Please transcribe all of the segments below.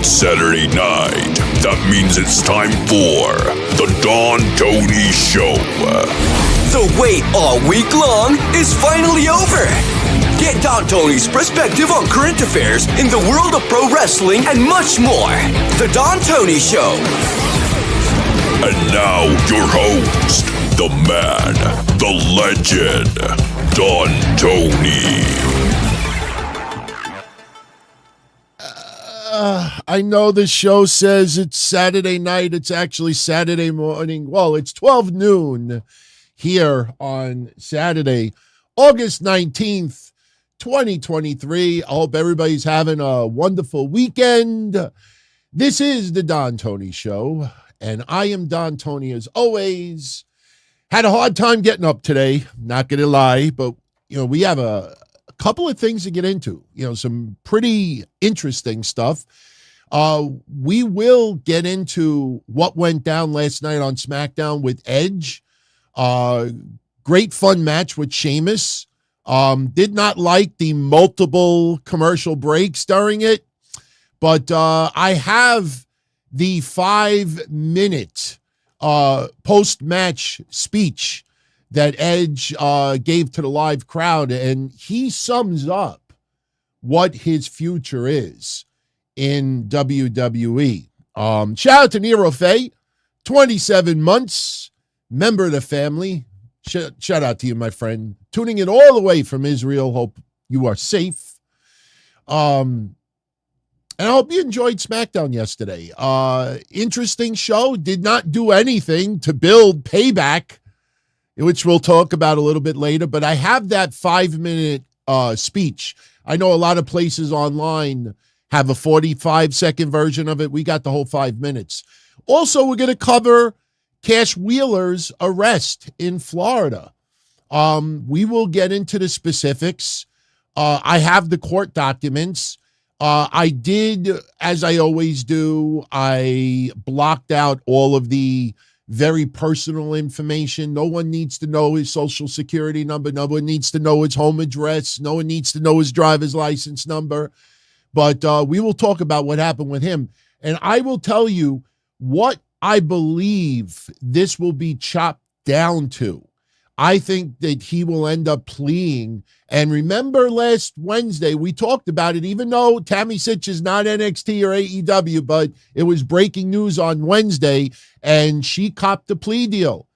It's Saturday night. That means it's time for the Don Tony Show. The wait all week long is finally over. Get Don Tony's perspective on current affairs in the world of pro wrestling and much more. The Don Tony Show. And now your host, the man, the legend, Don Tony. I know the show says it's Saturday night. It's actually Saturday morning. Well, it's 12 noon here on Saturday, August 19th, 2023. I hope everybody's having a wonderful weekend. This is the Don Tony Show, and I am Don Tony as always. Had a hard time getting up today, not going to lie, but, we have a couple of things to get into, some pretty interesting stuff. We will get into what went down last night on SmackDown with Edge. Great fun match with Sheamus. Did not like the multiple commercial breaks during it, but I have the 5-minute post-match speech that Edge gave to the live crowd, and he sums up what his future is in WWE. Shout out to Nero Faye, 27 months, member of the family. Shout out to you, my friend. Tuning in all the way from Israel. Hope you are safe. And I hope you enjoyed SmackDown yesterday. Interesting show. Did not do anything to build payback, which we'll talk about a little bit later, but I have that 5-minute speech. I know a lot of places online have a 45-second version of it. We got the whole 5 minutes. Also, we're going to cover Cash Wheeler's arrest in Florida. We will get into the specifics. I have the court documents. I did, as I always do, I blocked out all of the very personal information. No one needs to know his social security number. No one needs to know his home address. No one needs to know his driver's license number. But we will talk about what happened with him. And I will tell you what I believe this will be chopped down to. I think that he will end up pleading. And remember last Wednesday, we talked about it, even though Tammy Sitch is not NXT or AEW, but it was breaking news on Wednesday, and she copped the plea deal.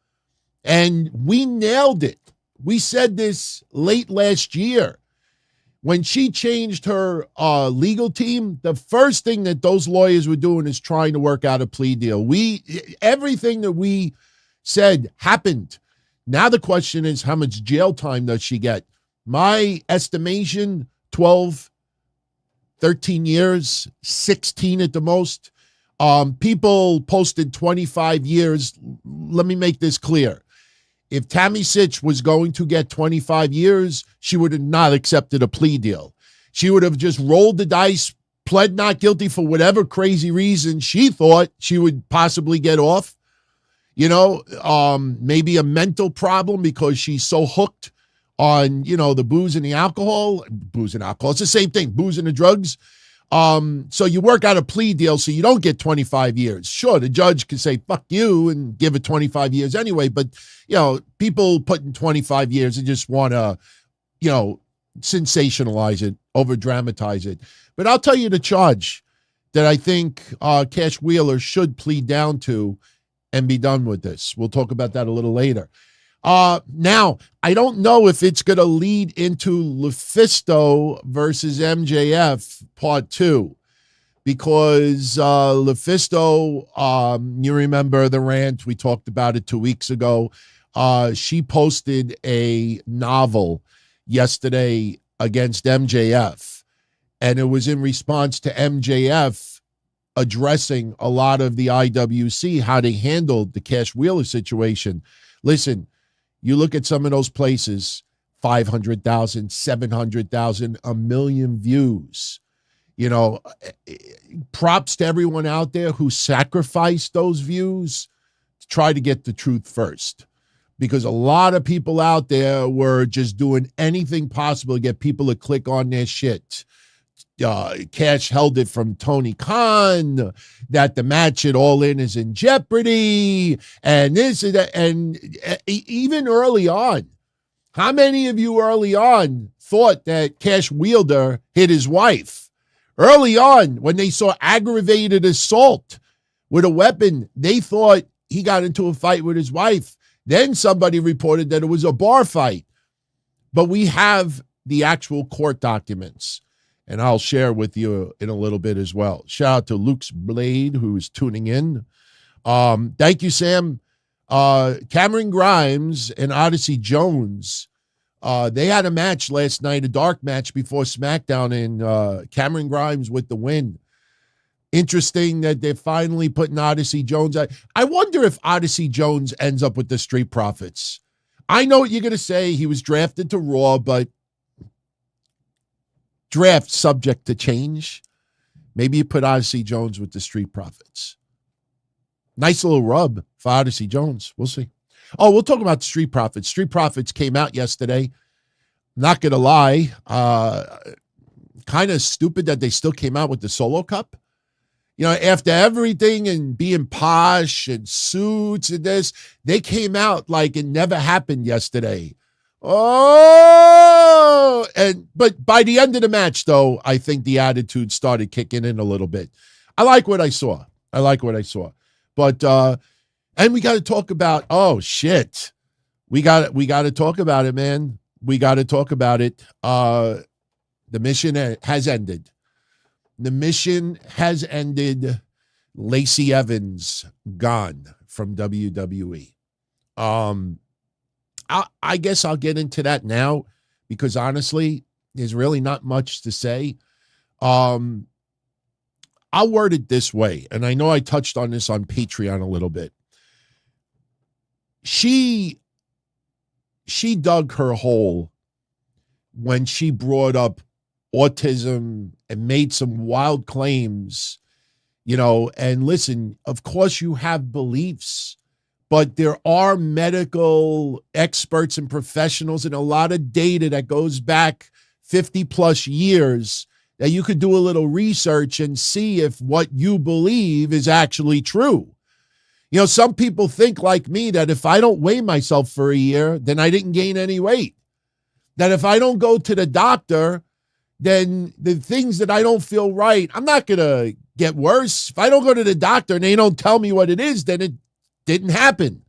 And we nailed it. We said this late last year. When she changed her legal team, the first thing that those lawyers were doing is trying to work out a plea deal. Everything that we said happened. Now the question is, how much jail time does she get? My estimation, 12, 13 years, 16 at the most. People posted 25 years. Let me make this clear. If Tammy Sitch was going to get 25 years, she would have not accepted a plea deal. She would have just rolled the dice, pled not guilty for whatever crazy reason she thought she would possibly get off. Maybe a mental problem because she's so hooked on, the booze and the alcohol. Booze and alcohol, it's the same thing, booze and the drugs. So you work out a plea deal so you don't get 25 years. Sure, the judge can say, fuck you, and give it 25 years anyway. But, people putting 25 years and just want to, sensationalize it, over-dramatize it. But I'll tell you the charge that I think Cash Wheeler should plead down to and be done with this. We'll talk about that a little later. Now, I don't know if it's going to lead into Lufisto versus MJF part 2, because Lufisto, you remember the rant, we talked about it 2 weeks ago. She posted a novel yesterday against MJF, and it was in response to MJF addressing a lot of the IWC, how they handled the Cash Wheeler situation. Listen, you look at some of those places, 500,000, 700,000, 1 million views. Props to everyone out there who sacrificed those views to try to get the truth first. Because a lot of people out there were just doing anything possible to get people to click on their shit. Cash held it from Tony Khan, that the match at All In is in jeopardy, and this and that. And even early on, how many of you early on thought that Cash Wheeler hit his wife? Early on, when they saw aggravated assault with a weapon, they thought he got into a fight with his wife. Then somebody reported that it was a bar fight. But we have the actual court documents, and I'll share with you in a little bit as well. Shout out to Luke's Blade, who is tuning in. Thank you, Sam. Cameron Grimes and Odyssey Jones, they had a match last night, a dark match before SmackDown, and Cameron Grimes with the win. Interesting that they're finally putting Odyssey Jones out. I wonder if Odyssey Jones ends up with the Street Profits. I know what you're going to say. He was drafted to Raw, but draft subject to change. Maybe you put Odyssey Jones with the Street Profits. Nice little rub for Odyssey Jones. We'll see. Oh, we'll talk about the Street Profits. Street Profits came out yesterday. Not going to lie. Kind of stupid that they still came out with the Solo Cup. You know, after everything and being posh and suits and this, they came out like it never happened yesterday. Oh, but by the end of the match, though, I think the attitude started kicking in a little bit. I like what I saw. But and we got to talk about, oh shit, we got to talk about it, man. We got to talk about it. The mission has ended. The mission has ended. Lacey Evans gone from WWE. I guess I'll get into that now because honestly, there's really not much to say. I'll word it this way, and I know I touched on this on Patreon a little bit. She dug her hole when she brought up autism and made some wild claims, you know, and listen, of course you have beliefs, but there are medical experts and professionals and a lot of data that goes back 50 plus years that you could do a little research and see if what you believe is actually true. You know, some people think like me that if I don't weigh myself for a year, then I didn't gain any weight. That if I don't go to the doctor, then the things that I don't feel right, I'm not going to get worse. If I don't go to the doctor and they don't tell me what it is, then it didn't happen.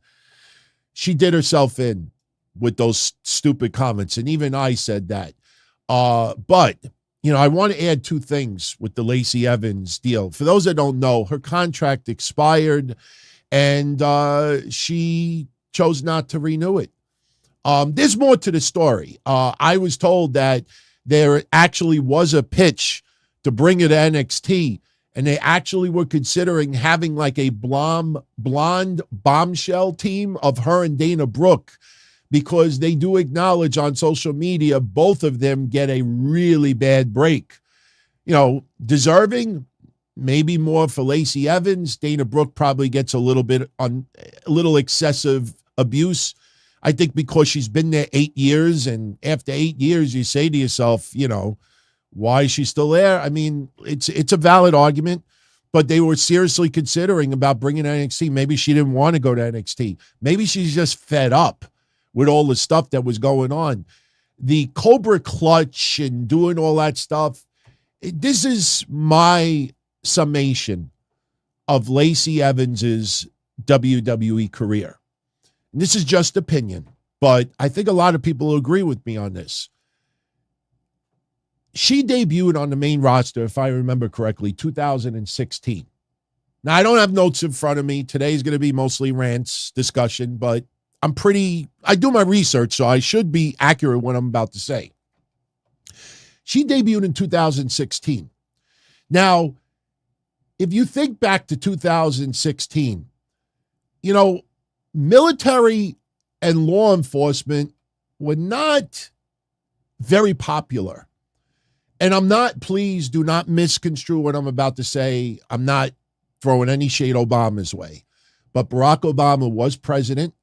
She did herself in with those stupid comments, and even I said that. But, you know, I want to add two things with the Lacey Evans deal. For those that don't know, her contract expired, and she chose not to renew it. There's more to the story. I was told that there actually was a pitch to bring it to NXT, and they actually were considering having like a blonde bombshell team of her and Dana Brooke, because they do acknowledge on social media both of them get a really bad break. You know, deserving, maybe more for Lacey Evans. Dana Brooke probably gets a little excessive abuse. I think because she's been there 8 years, and after 8 years, you say to yourself, you know, why is she still there? I mean, it's a valid argument, but they were seriously considering about bringing her to NXT. Maybe she didn't want to go to NXT. Maybe she's just fed up with all the stuff that was going on. The Cobra Clutch and doing all that stuff. This is my summation of Lacey Evans's WWE career. And this is just opinion, but I think a lot of people will agree with me on this. She debuted on the main roster, if I remember correctly, 2016. Now, I don't have notes in front of me. Today's going to be mostly rants, discussion, but I do my research, so I should be accurate in what I'm about to say. She debuted in 2016. Now, if you think back to 2016, you know, military and law enforcement were not very popular. And do not misconstrue what I'm about to say. I'm not throwing any shade Obama's way. But Barack Obama was president.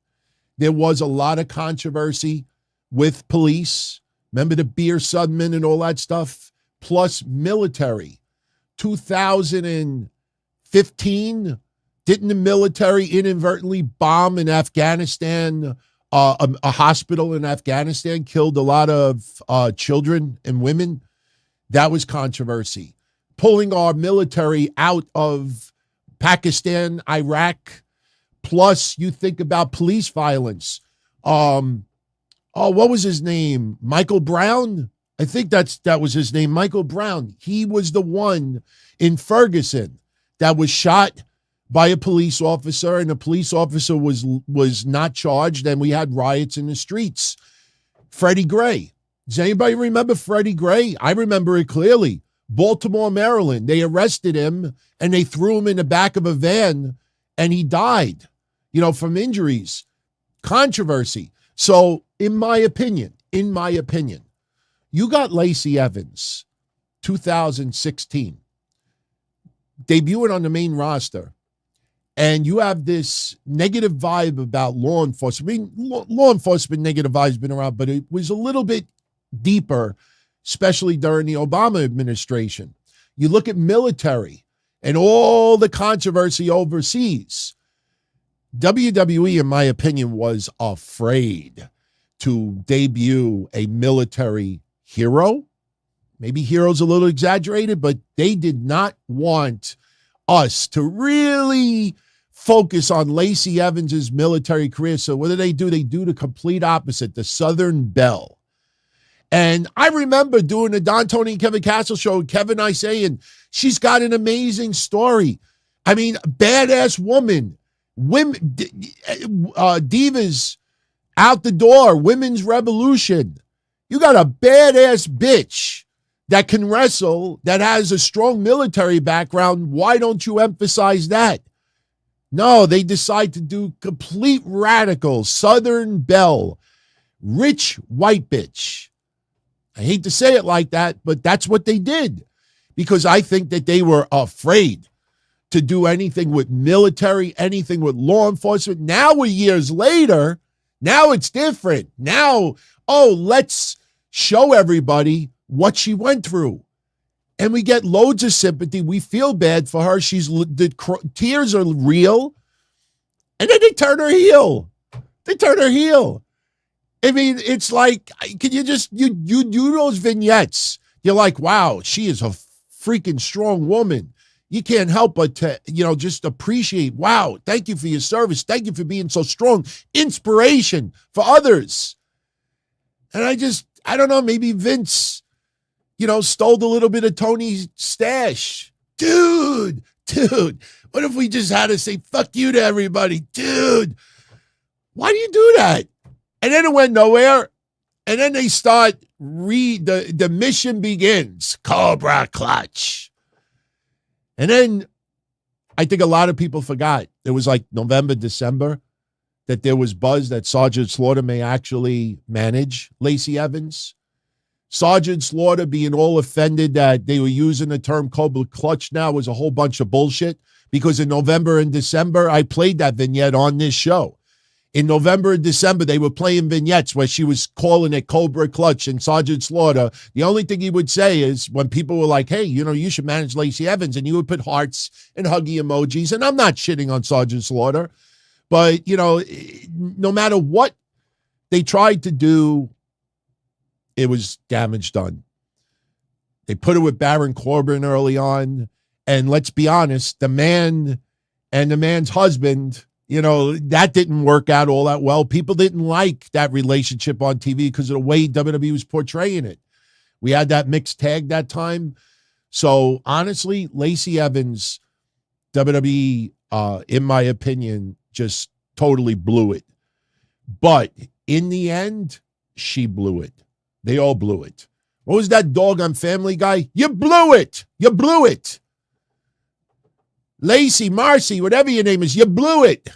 There was a lot of controversy with police. Remember the beer Sudman and all that stuff? plus military. 2015, didn't the military inadvertently bomb in Afghanistan, a hospital in Afghanistan, killed a lot of children and women? That was controversy. Pulling our military out of Pakistan, Iraq, plus you think about police violence. What was his name? Michael Brown? I think that was his name, Michael Brown. He was the one in Ferguson that was shot by a police officer, and the police officer was not charged, and we had riots in the streets. Freddie Gray. Does anybody remember Freddie Gray? I remember it clearly. Baltimore, Maryland. They arrested him, and they threw him in the back of a van, and he died, from injuries. Controversy. So, in my opinion, you got Lacey Evans, 2016, debuting on the main roster, and you have this negative vibe about law enforcement. I mean, law enforcement negative vibe has been around, but it was a little bit deeper, especially during the Obama administration. You look at military and all the controversy overseas. WWE, in my opinion, was afraid to debut a military hero. Maybe hero's a little exaggerated, but they did not want us to really focus on Lacey Evans's military career. So what do? They do the complete opposite, the Southern Belle. And I remember doing the Don, Tony, and Kevin Castle show, Kevin and I saying, she's got an amazing story. I mean, badass woman, women, divas out the door, women's revolution. You got a badass bitch that can wrestle, that has a strong military background. Why don't you emphasize that? No, they decide to do complete radical Southern Belle, rich white bitch. I hate to say it like that, but that's what they did, because I think that they were afraid to do anything with military, anything with law enforcement. Now we're years later. Now it's different. Now, let's show everybody what she went through. And we get loads of sympathy. We feel bad for her. The tears are real. And then they turn her heel. I mean, it's like, can you just, you do those vignettes. You're like, wow, she is a freaking strong woman. You can't help but to, just appreciate, wow, thank you for your service. Thank you for being so strong. Inspiration for others. And I don't know, maybe Vince, stole a little bit of Tony's stash. Dude, what if we just had to say, fuck you to everybody? Dude, why do you do that? And then it went nowhere. And then they start, the mission begins. Cobra Clutch. And then I think a lot of people forgot. It was like November, December, that there was buzz that Sergeant Slaughter may actually manage Lacey Evans. Sergeant Slaughter being all offended that they were using the term Cobra Clutch now was a whole bunch of bullshit, because in November and December, I played that vignette on this show. In November and December, they were playing vignettes where she was calling it Cobra Clutch, and Sergeant Slaughter, the only thing he would say is when people were like, hey, you should manage Lacey Evans, and you would put hearts and huggy emojis. And I'm not shitting on Sergeant Slaughter, but, no matter what they tried to do, it was damage done. They put it with Baron Corbin early on, and let's be honest, the man and the man's husband, that didn't work out all that well. People didn't like that relationship on TV because of the way WWE was portraying it. We had that mixed tag that time. So honestly, Lacey Evans, WWE, in my opinion, just totally blew it. But in the end, she blew it. They all blew it. What was that dog on Family Guy? You blew it. You blew it. Lacey, Marcy, whatever your name is, you blew it.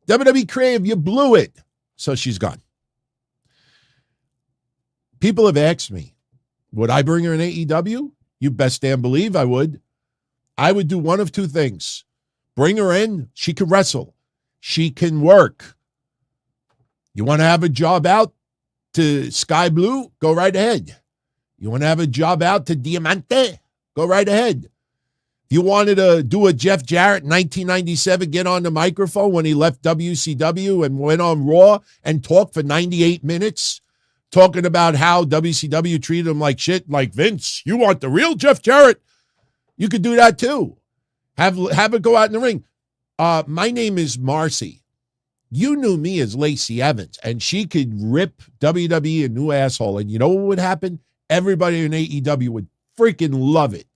WWE Creative, you blew it. So she's gone. People have asked me, would I bring her in AEW? You best damn believe I would. I would do one of two things. Bring her in. She can wrestle. She can work. You want to have a job out to Sky Blue? Go right ahead. You want to have a job out to Diamante? Go right ahead. If you wanted to do a Jeff Jarrett in 1997, get on the microphone when he left WCW and went on Raw and talked for 98 minutes, talking about how WCW treated him like shit, like Vince, you want the real Jeff Jarrett? You could do that too. Have it go out in the ring. My name is Marcy. You knew me as Lacey Evans, and she could rip WWE a new asshole. And you know what would happen? Everybody in AEW would freaking love it.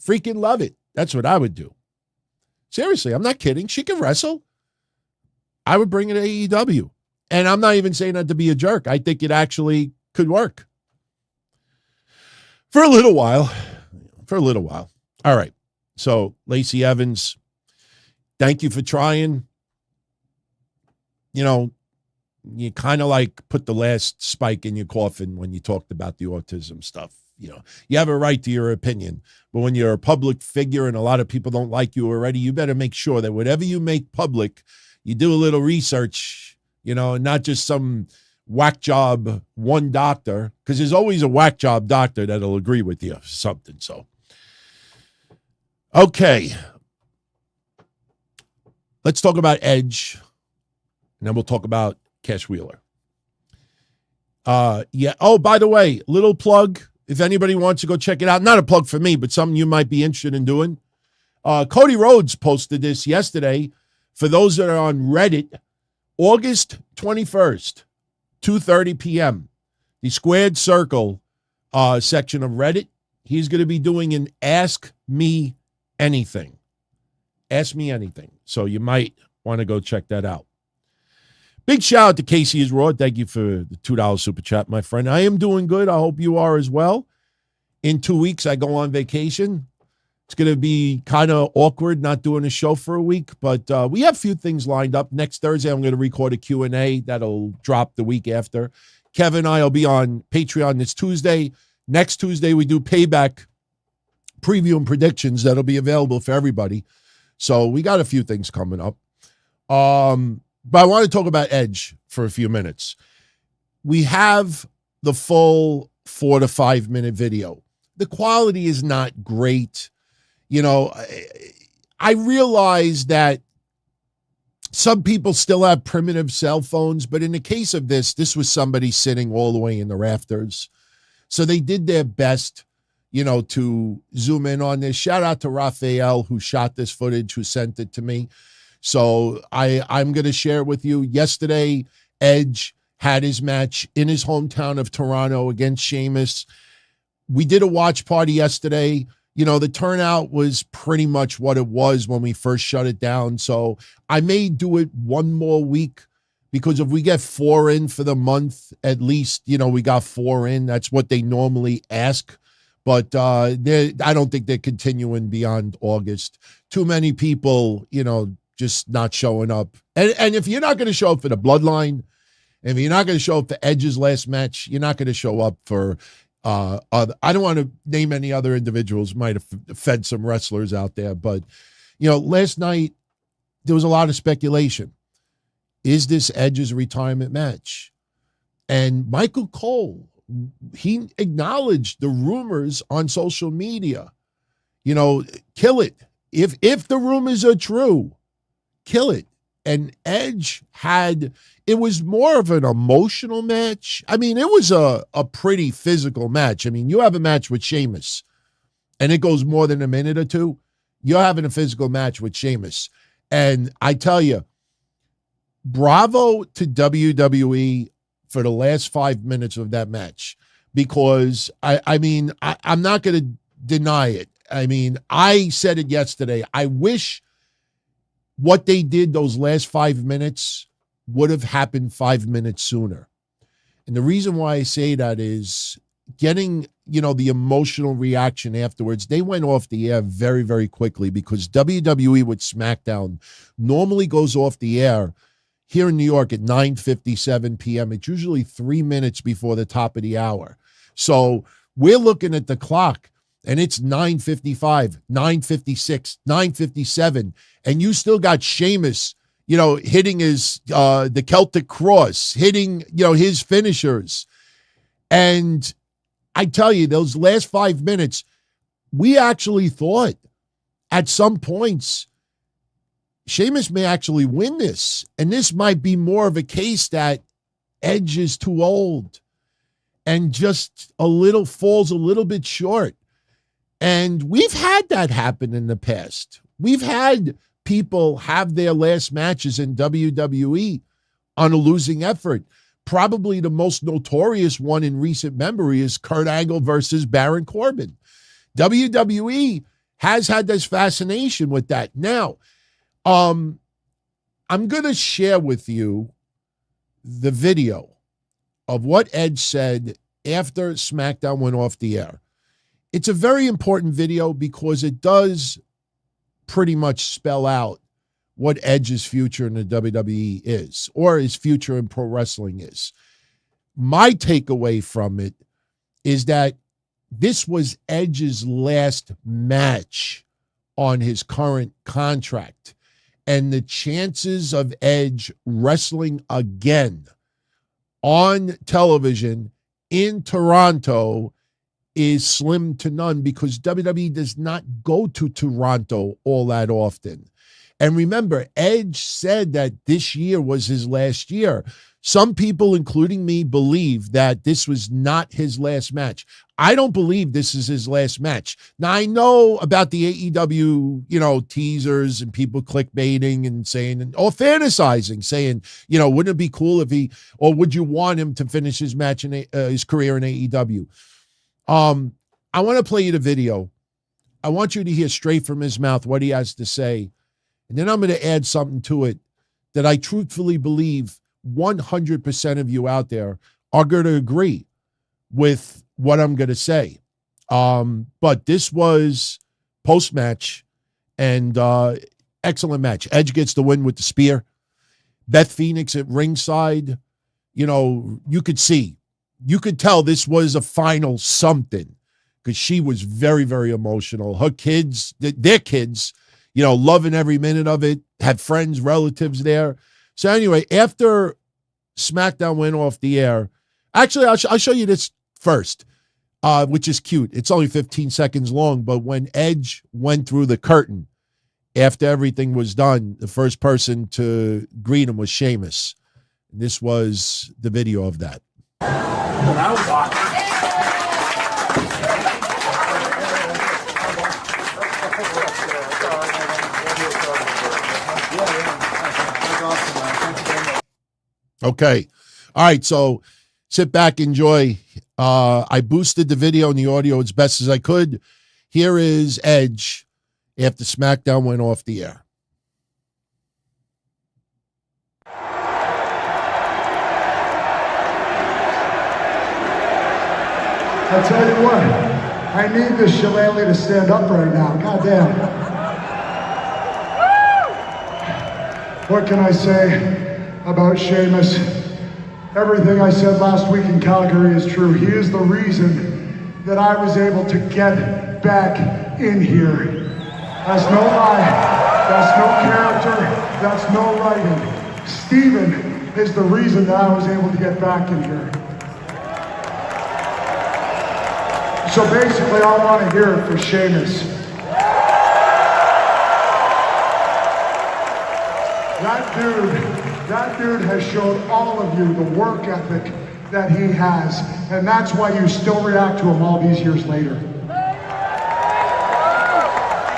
Freaking love it. That's what I would do. Seriously, I'm not kidding. She can wrestle. I would bring it to AEW. And I'm not even saying that to be a jerk. I think it actually could work. For a little while. All right. So, Lacey Evans, thank you for trying. You know, you kind of like put the last spike in your coffin when you talked about the autism stuff. You know, you have a right to your opinion, but when you're a public figure and a lot of people don't like you already, you better make sure that whatever you make public, you do a little research, you know, and not just some whack job one doctor, because there's always a whack job doctor that'll agree with you or something. So, okay. Let's talk about Edge, and then we'll talk about Cash Wheeler. Yeah. Oh, by the way, little plug. If anybody wants to go check it out, not a plug for me, but something you might be interested in doing. Cody Rhodes posted this yesterday. For those that are on Reddit, August 21st, 2:30 p.m., the Squared Circle section of Reddit, he's going to be doing an Ask Me Anything. Ask Me Anything. So you might want to go check that out. Big shout out to Casey is Raw. Thank you for the $2 super chat, my friend. I am doing good. I hope you are as well. In 2 weeks, I go on vacation. It's going to be kind of awkward not doing a show for a week, but we have a few things lined up. Next Thursday, I'm going to record a Q&A. That'll drop the week after. Kevin and I will be on Patreon this Tuesday. Next Tuesday, we do Payback preview and predictions that'll be available for everybody. So we got a few things coming up. But I want to talk about Edge for a few minutes. We have the full 4 to 5 minute video. The quality is not great. You know, I realize that some people still have primitive cell phones, but in the case of this was somebody sitting all the way in the rafters. So they did their best, you know, to zoom in on this. Shout out to Raphael, who shot this footage, who sent it to me. So I'm going to share it with you. Yesterday, Edge had his match in his hometown of Toronto against Sheamus. We did a watch party yesterday. You know, the turnout was pretty much what it was when we first shut it down. So I may do it one more week, because if we get 4 in for the month, at least, you know, we got 4 in. That's what they normally ask. But I don't think they're continuing beyond August. Too many people, you know, just not showing up. And if you're not going to show up for the Bloodline, if you're not going to show up for Edge's last match, you're not going to show up for I don't want to name any other individuals, might have fed some wrestlers out there. But, you know, last night there was a lot of speculation. Is this Edge's retirement match? And Michael Cole, he acknowledged the rumors on social media. You know, kill it. If the rumors are true, kill it. And Edge it was more of an emotional match. I mean, it was a pretty physical match. I mean, you have a match with Sheamus, and it goes more than a minute or two. You're having a physical match with Sheamus. And I tell you, bravo to WWE for the last 5 minutes of that match, because, I'm not going to deny it. I mean, I said it yesterday. I wish what they did those last 5 minutes would have happened 5 minutes sooner. And the reason why I say that is getting, you know, the emotional reaction afterwards. They went off the air very, very quickly, because WWE with SmackDown normally goes off the air here in New York at 9:57 p.m. It's usually 3 minutes before the top of the hour. So we're looking at the clock, and it's 9:55, 9:56, 9:57, and you still got Sheamus, you know, hitting his the Celtic Cross, hitting, you know, his finishers. And I tell you, those last 5 minutes, we actually thought at some points Sheamus may actually win this. And this might be more of a case that Edge is too old and just falls a little bit short. And we've had that happen in the past. We've had people have their last matches in WWE on a losing effort. Probably the most notorious one in recent memory is Kurt Angle versus Baron Corbin. WWE has had this fascination with that. Now, I'm going to share with you the video of what Edge said after SmackDown went off the air. It's a very important video because it does pretty much spell out what Edge's future in the WWE is, or his future in pro wrestling is. My takeaway from it is that this was Edge's last match on his current contract. And the chances of Edge wrestling again on television in Toronto is slim to none because WWE does not go to Toronto all that often. And remember, Edge said that this year was his last year. Some people, including me, believe that this was not his last match. I don't believe this is his last match. Now, I know about the AEW, teasers and people clickbaiting and saying, or fantasizing, saying, wouldn't it be cool if or would you want him to finish his match in his career in AEW? I want to play you the video. I want you to hear straight from his mouth what he has to say. And then I'm going to add something to it that I truthfully believe 100% of you out there are going to agree with what I'm going to say. But this was post-match and excellent match. Edge gets the win with the spear. Beth Phoenix at ringside, you could tell this was a final something because she was very, very emotional. Her kids, their kids, loving every minute of it, had friends, relatives there. So anyway, after SmackDown went off the air, actually, I'll show you this first, which is cute. It's only 15 seconds long, but when Edge went through the curtain after everything was done, the first person to greet him was Sheamus. And this was the video of that. That was awesome. Okay. All right. So sit back, enjoy. I boosted the video and the audio as best as I could. Here is Edge after SmackDown went off the air. I tell you what, I need this shillelagh to stand up right now. God damn. What can I say about Sheamus? Everything I said last week in Calgary is true. He is the reason that I was able to get back in here. That's no lie. That's no character. That's no writing. Steven is the reason that I was able to get back in here. So basically, I want to hear it for Sheamus. That dude has showed all of you the work ethic that he has, and that's why you still react to him all these years later.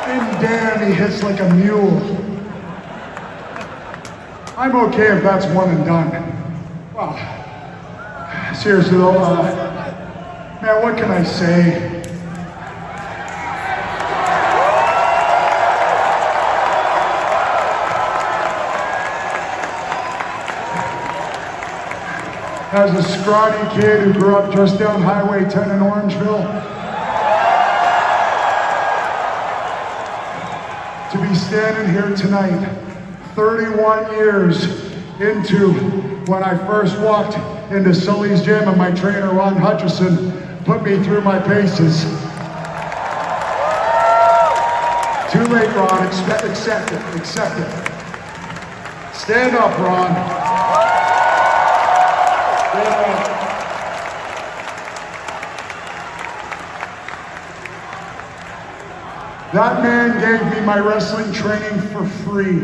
And damn, he hits like a mule. I'm okay if that's one and done. Wow. Seriously though, man, what can I say? As a scrawny kid who grew up just down Highway 10 in Orangeville, to be standing here tonight, 31 years into when I first walked into Sully's gym and my trainer, Ron Hutchison, put me through my paces. Too late, Ron. Accept it. Stand up, Ron. That man gave me my wrestling training for free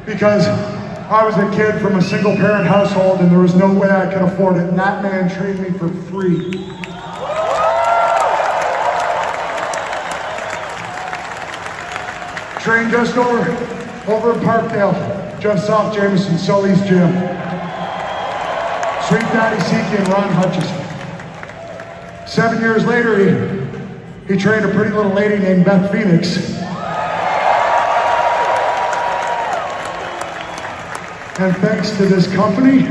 because I was a kid from a single parent household and there was no way I could afford it. And that man trained me for free. Trained just over in Parkdale, just off Jameson Sully's gym. Sweet Daddy Siki and Ron Hutchison. 7 years later, he trained a pretty little lady named Beth Phoenix. And thanks to this company,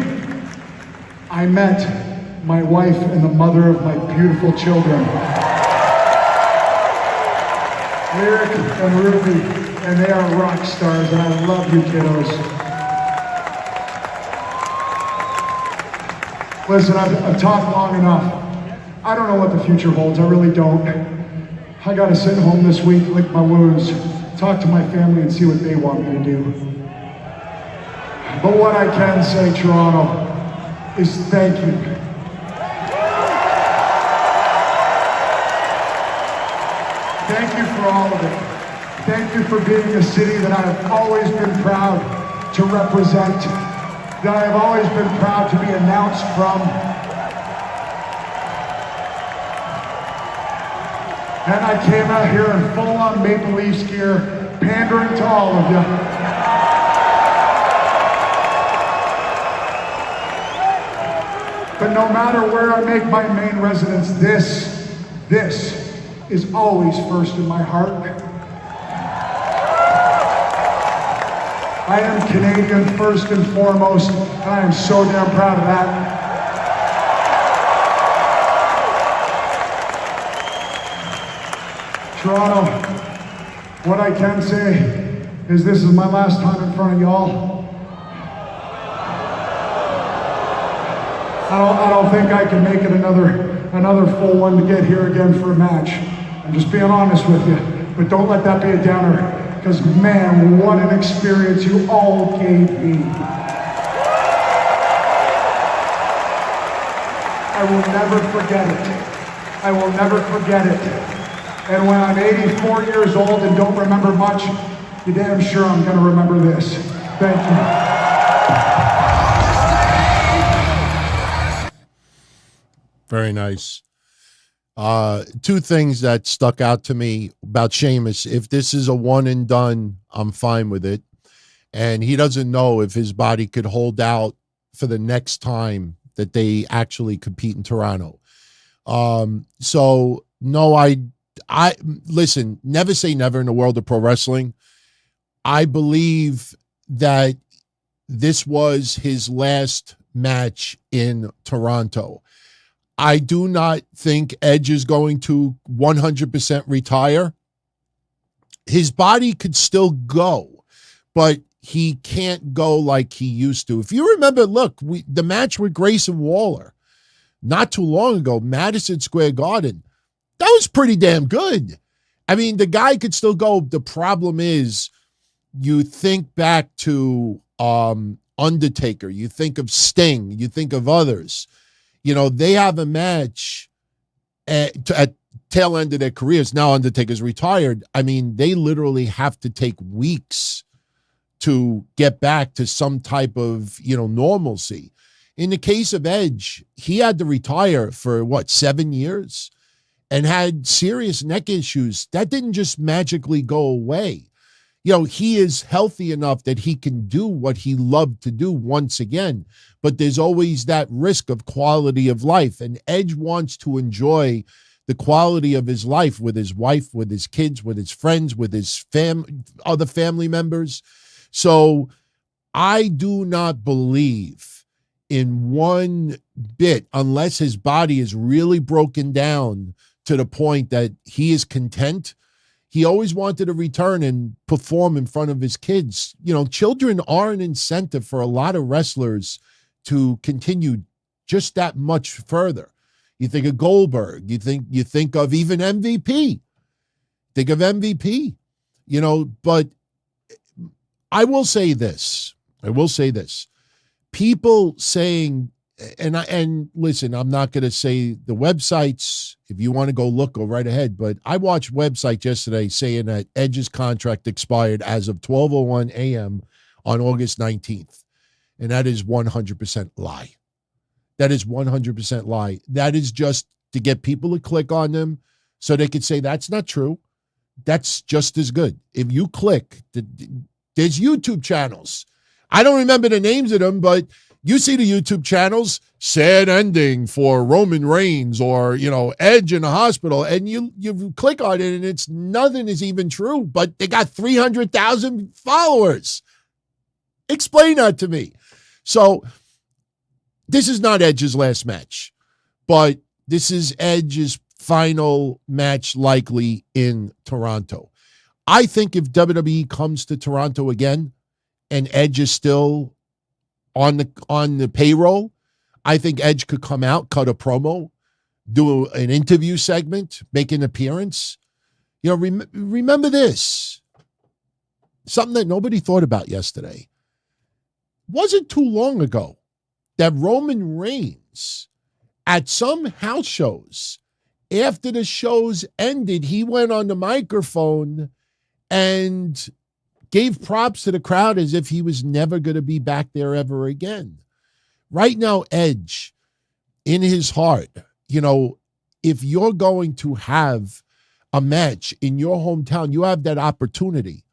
I met my wife and the mother of my beautiful children. Lyric and Ruby, and they are rock stars, and I love you kiddos. Listen, I've talked long enough. I don't know what the future holds, I really don't. I gotta sit home this week, lick my wounds, talk to my family and see what they want me to do. But what I can say, Toronto, is thank you. Thank you for all of it. Thank you for being a city that I have always been proud to represent, that I have always been proud to be announced from. And I came out here in full-on Maple Leafs gear, pandering to all of you. But no matter where I make my main residence, this is always first in my heart. I am Canadian first and foremost, and I am so damn proud of that. Toronto, what I can say is this is my last time in front of y'all. I don't think I can make it another full one to get here again for a match. I'm just being honest with you, but don't let that be a downer, because man, what an experience you all gave me. I will never forget it. I will never forget it. And when I'm 84 years old and don't remember much, you're damn sure I'm gonna remember this. Thank you. Very nice. Two things that stuck out to me about Sheamus. If this is a one and done, I'm fine with it. And he doesn't know if his body could hold out for the next time that they actually compete in Toronto. So no, I listen, never say never in the world of pro wrestling. I believe that this was his last match in Toronto. I do not think Edge is going to 100% retire. His body could still go, but he can't go like he used to. If you remember, look, the match with Grayson Waller not too long ago, Madison Square Garden, that was pretty damn good. I mean, the guy could still go. The problem is you think back to Undertaker, you think of Sting, you think of others. You know, they have a match at tail end of their careers. Now Undertaker's retired. I mean, they literally have to take weeks to get back to some type of, normalcy. In the case of Edge, he had to retire for 7 years and had serious neck issues. That didn't just magically go away. He is healthy enough that he can do what he loved to do once again, but there's always that risk of quality of life. And Edge wants to enjoy the quality of his life with his wife, with his kids, with his friends, with his other family members. So I do not believe in one bit, unless his body is really broken down to the point that he is content. He always wanted to return and perform in front of his kids. Children are an incentive for a lot of wrestlers to continue just that much further. You think of Goldberg, you think of even MVP. Think of MVP, but I will say this. People saying and listen, I'm not going to say the websites. If you want to go look, go right ahead. But I watched website yesterday saying that Edge's contract expired as of 12:01 a.m. on August 19th. And that is 100% lie. That is 100% lie. That is just to get people to click on them so they could say that's not true. That's just as good. If you click, there's YouTube channels. I don't remember the names of them, but you see the YouTube channels, sad ending for Roman Reigns or, Edge in the hospital, and you click on it and it's nothing is even true, but they got 300,000 followers. Explain that to me. So this is not Edge's last match, but this is Edge's final match likely in Toronto. I think if WWE comes to Toronto again and Edge is still on the payroll, I think Edge could come out, cut a promo, do an interview segment, make an appearance. Remember this. Something that nobody thought about yesterday. Wasn't too long ago that Roman Reigns at some house shows, after the shows ended, he went on the microphone and gave props to the crowd as if he was never going to be back there ever again. Right now, Edge, in his heart, if you're going to have a match in your hometown, you have that opportunity.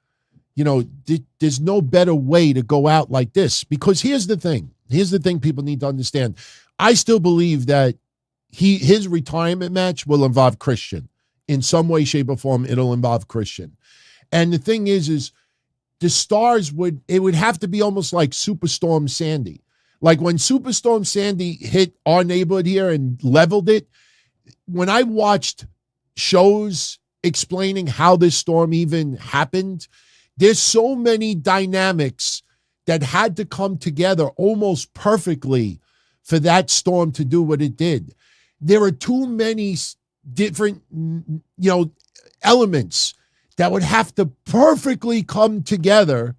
There's no better way to go out like this, because here's the thing people need to understand. I still believe that his retirement match will involve Christian. In some way, shape, or form, it'll involve Christian. And the thing is the stars would have to be almost like Superstorm Sandy. Like when Superstorm Sandy hit our neighborhood here and leveled it, when I watched shows explaining how this storm even happened, there's so many dynamics that had to come together almost perfectly for that storm to do what it did. There are too many different, elements that would have to perfectly come together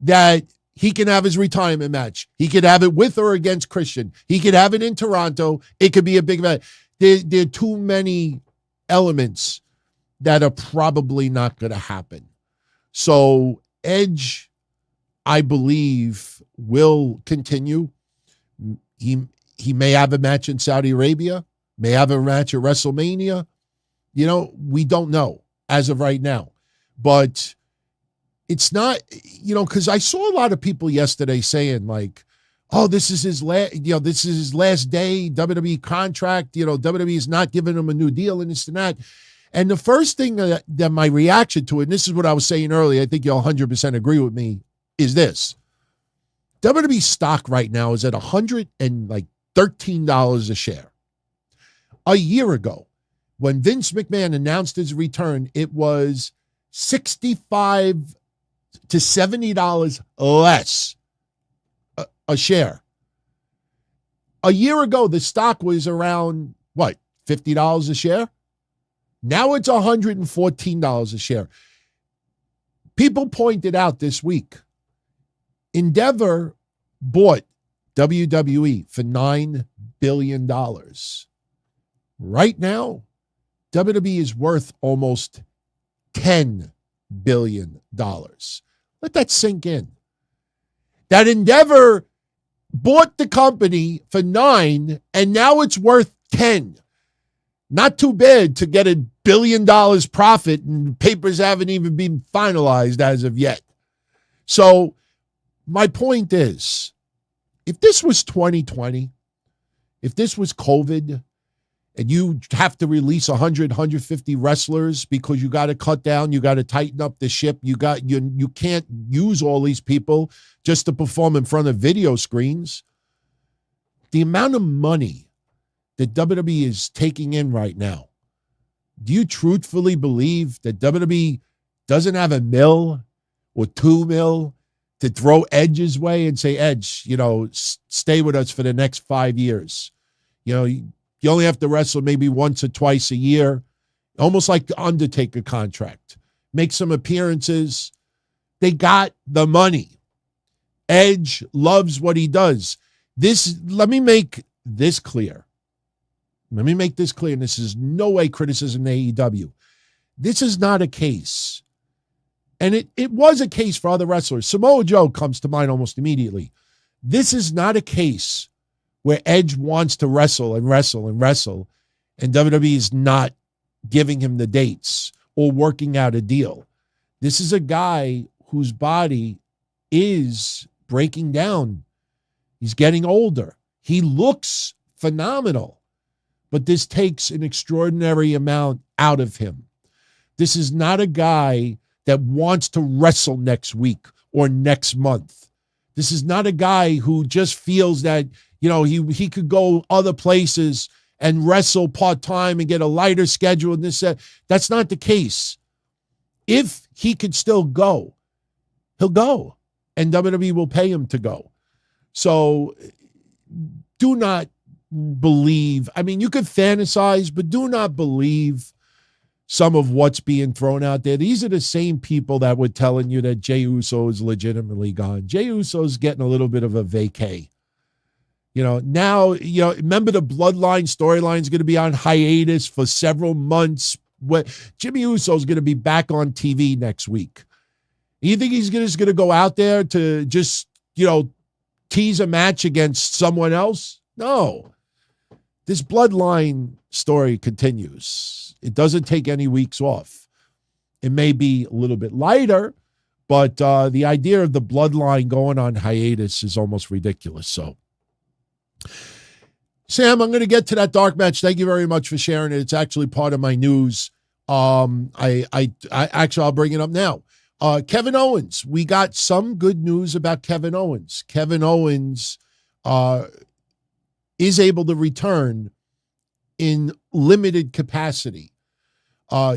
that he can have his retirement match. He could have it with or against Christian. He could have it in Toronto. It could be a big event. There are too many elements that are probably not going to happen. So Edge, I believe, will continue. He may have a match in Saudi Arabia, may have a match at WrestleMania. We don't know as of right now. But it's not, because I saw a lot of people yesterday saying like, oh, this is his last day, WWE contract, WWE is not giving him a new deal and this and that. And the first thing that my reaction to it, and this is what I was saying earlier, I think you'll 100% agree with me, is this. WWE stock right now is at $113 a share. A year ago, when Vince McMahon announced his return, it was $65 to $70 less a share. A year ago, the stock was around, $50 a share? Now it's $114 a share. People pointed out this week, Endeavor bought WWE for $9 billion. Right now, WWE is worth almost $10 billion. Let that sink in. That Endeavor bought the company for $9 and now it's worth $10. Not too bad to get $1 billion profit, and papers haven't even been finalized as of yet. So my point is, if this was 2020, if this was COVID, and you have to release 100, 150 wrestlers because you got to cut down, you got to tighten up the ship, you can't use all these people just to perform in front of video screens. The amount of money that WWE is taking in right now, do you truthfully believe that WWE doesn't have $1 million or $2 million to throw Edge's way and say, Edge, stay with us for the next 5 years? You only have to wrestle maybe once or twice a year, almost like the Undertaker contract. Make some appearances. They got the money. Edge loves what he does. Let me make this clear. Let me make this clear, and this is no way criticism to AEW. This is not a case, and it was a case for other wrestlers. Samoa Joe comes to mind almost immediately. This is not a case where Edge wants to wrestle and wrestle and wrestle, and WWE is not giving him the dates or working out a deal. This is a guy whose body is breaking down. He's getting older. He looks phenomenal. But this takes an extraordinary amount out of him. This is not a guy that wants to wrestle next week or next month. This is not a guy who just feels that, he could go other places and wrestle part-time and get a lighter schedule and this. That's not the case. If he could still go, he'll go. And WWE will pay him to go. So do not believe. I mean, you could fantasize, but do not believe some of what's being thrown out there. These are the same people that were telling you that Jey Uso is legitimately gone. Jey Uso's getting a little bit of a vacay. Now, remember the Bloodline storyline is going to be on hiatus for several months. Jimmy Uso's going to be back on TV next week. You think he's just going to go out there to just, tease a match against someone else? No. This Bloodline story continues. It doesn't take any weeks off. It may be a little bit lighter, but the idea of the Bloodline going on hiatus is almost ridiculous. So, Sam, I'm going to get to that dark match. Thank you very much for sharing it. It's actually part of my news. I'll bring it up now. Kevin Owens. We got some good news about Kevin Owens. Kevin Owens is able to return in limited capacity.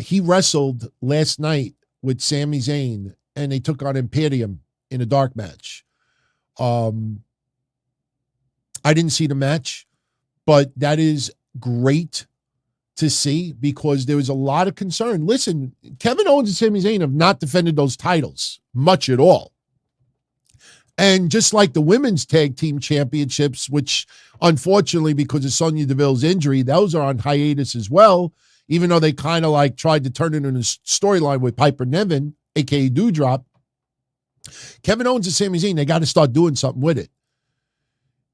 He wrestled last night with Sami Zayn, and they took on Imperium in a dark match. I didn't see the match, but that is great to see because there was a lot of concern. Listen, Kevin Owens and Sami Zayn have not defended those titles much at all. And just like the women's tag team championships, which unfortunately, because of Sonya Deville's injury, those are on hiatus as well, even though they kind of like tried to turn it into a storyline with Piper Niven, a.k.a. Doudrop. Kevin Owens and Sami Zayn, they got to start doing something with it.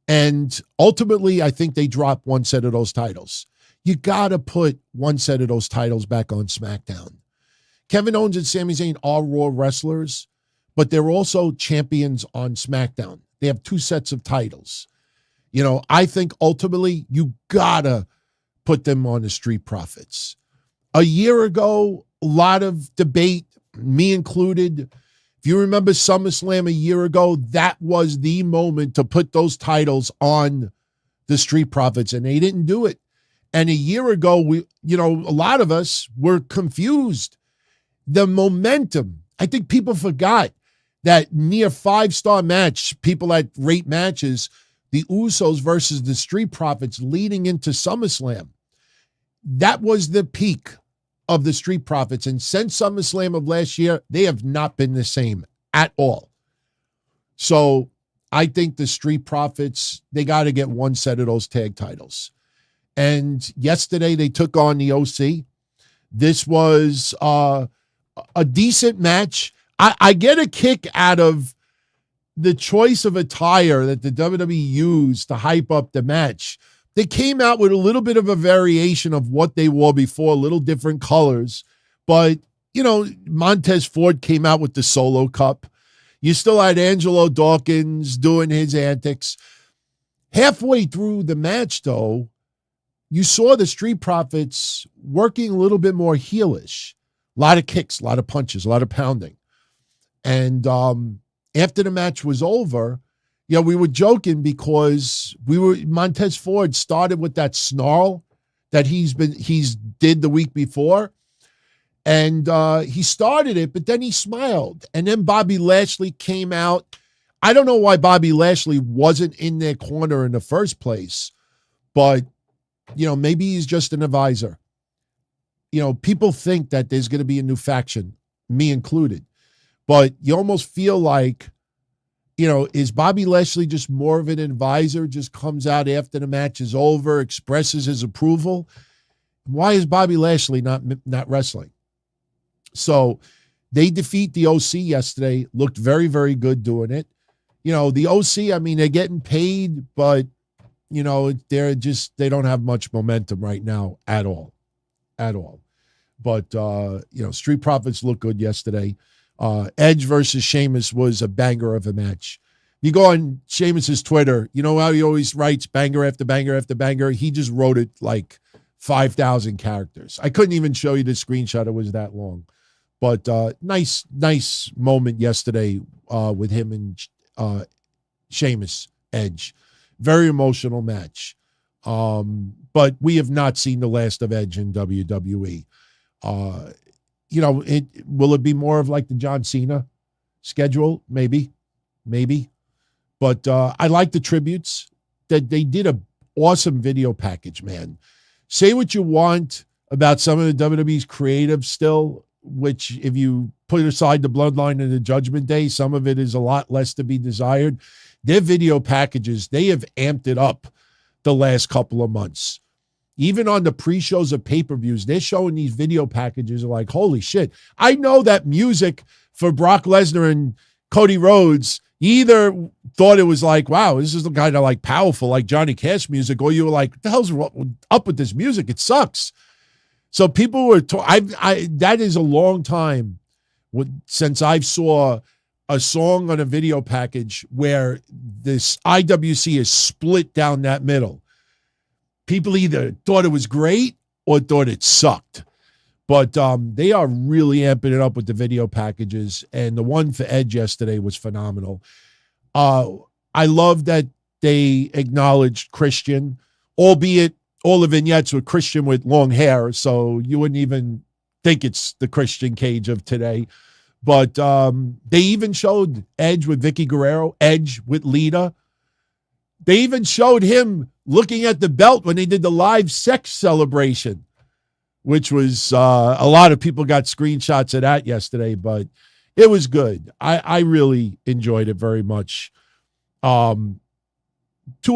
And ultimately, I think they drop one set of those titles. You got to put one set of those titles back on SmackDown. Kevin Owens and Sami Zayn are Raw wrestlers, but they're also champions on SmackDown. They have two sets of titles. I think ultimately you gotta put them on the Street Profits. A year ago, a lot of debate, me included. If you remember SummerSlam a year ago, that was the moment to put those titles on the Street Profits, and they didn't do it. And a year ago, a lot of us were confused. The momentum, I think people forgot that near 5-star match, people that rate matches, the Usos versus the Street Profits leading into SummerSlam. That was the peak of the Street Profits. And since SummerSlam of last year, they have not been the same at all. So I think the Street Profits, they got to get one set of those tag titles. And yesterday they took on the OC. This was a decent match. I get a kick out of the choice of attire that the WWE used to hype up the match. They came out with a little bit of a variation of what they wore before, a little different colors. But, Montez Ford came out with the Solo Cup. You still had Angelo Dawkins doing his antics. Halfway through the match, though, you saw the Street Profits working a little bit more heelish. A lot of kicks, a lot of punches, a lot of pounding. And after the match was over, we were joking because Montez Ford started with that snarl that he's did the week before. And he started it, but then he smiled. And then Bobby Lashley came out. I don't know why Bobby Lashley wasn't in their corner in the first place, but maybe he's just an advisor. People think that there's going to be a new faction, me included. But you almost feel like is Bobby Lashley just more of an advisor, just comes out after the match is over, expresses his approval? Why is Bobby Lashley not wrestling? So they defeat the OC yesterday, looked very, very good doing it. The OC, I mean, they're getting paid, but, they don't have much momentum right now at all. But, Street Profits looked good yesterday. Edge versus Sheamus was a banger of a match. You go on Sheamus's Twitter, you know how he always writes banger after banger after banger? He just wrote it like 5,000 characters. I couldn't even show you the screenshot. It was that long. But nice moment yesterday with him and Sheamus, Edge. Very emotional match. But we have not seen the last of Edge in WWE. Will it be more of like the John Cena schedule? Maybe. But I like the tributes. That they did a awesome video package, man. Say what you want about some of the WWE's creative still, which if you put aside the Bloodline and the Judgment Day, some of it is a lot less to be desired. Their video packages, they have amped it up the last couple of months. Even on the pre-shows of pay-per-views, they're showing these video packages are like, holy shit. I know that music for Brock Lesnar and Cody Rhodes, you either thought it was like, wow, this is kind of like powerful, like Johnny Cash music, or you were like, what the hell's up with this music? It sucks. So people were, that is a long time since I saw a song on a video package where this IWC is split down that middle. People either thought it was great or thought it sucked. But they are really amping it up with the video packages, and the one for Edge yesterday was phenomenal. I love that they acknowledged Christian, albeit all the vignettes were Christian with long hair, so you wouldn't even think it's the Christian Cage of today. But they even showed Edge with Vicky Guerrero, Edge with Lita. They even showed him looking at the belt when they did the live sex celebration, which was a lot of people got screenshots of that yesterday, but it was good. I really enjoyed it very much. Two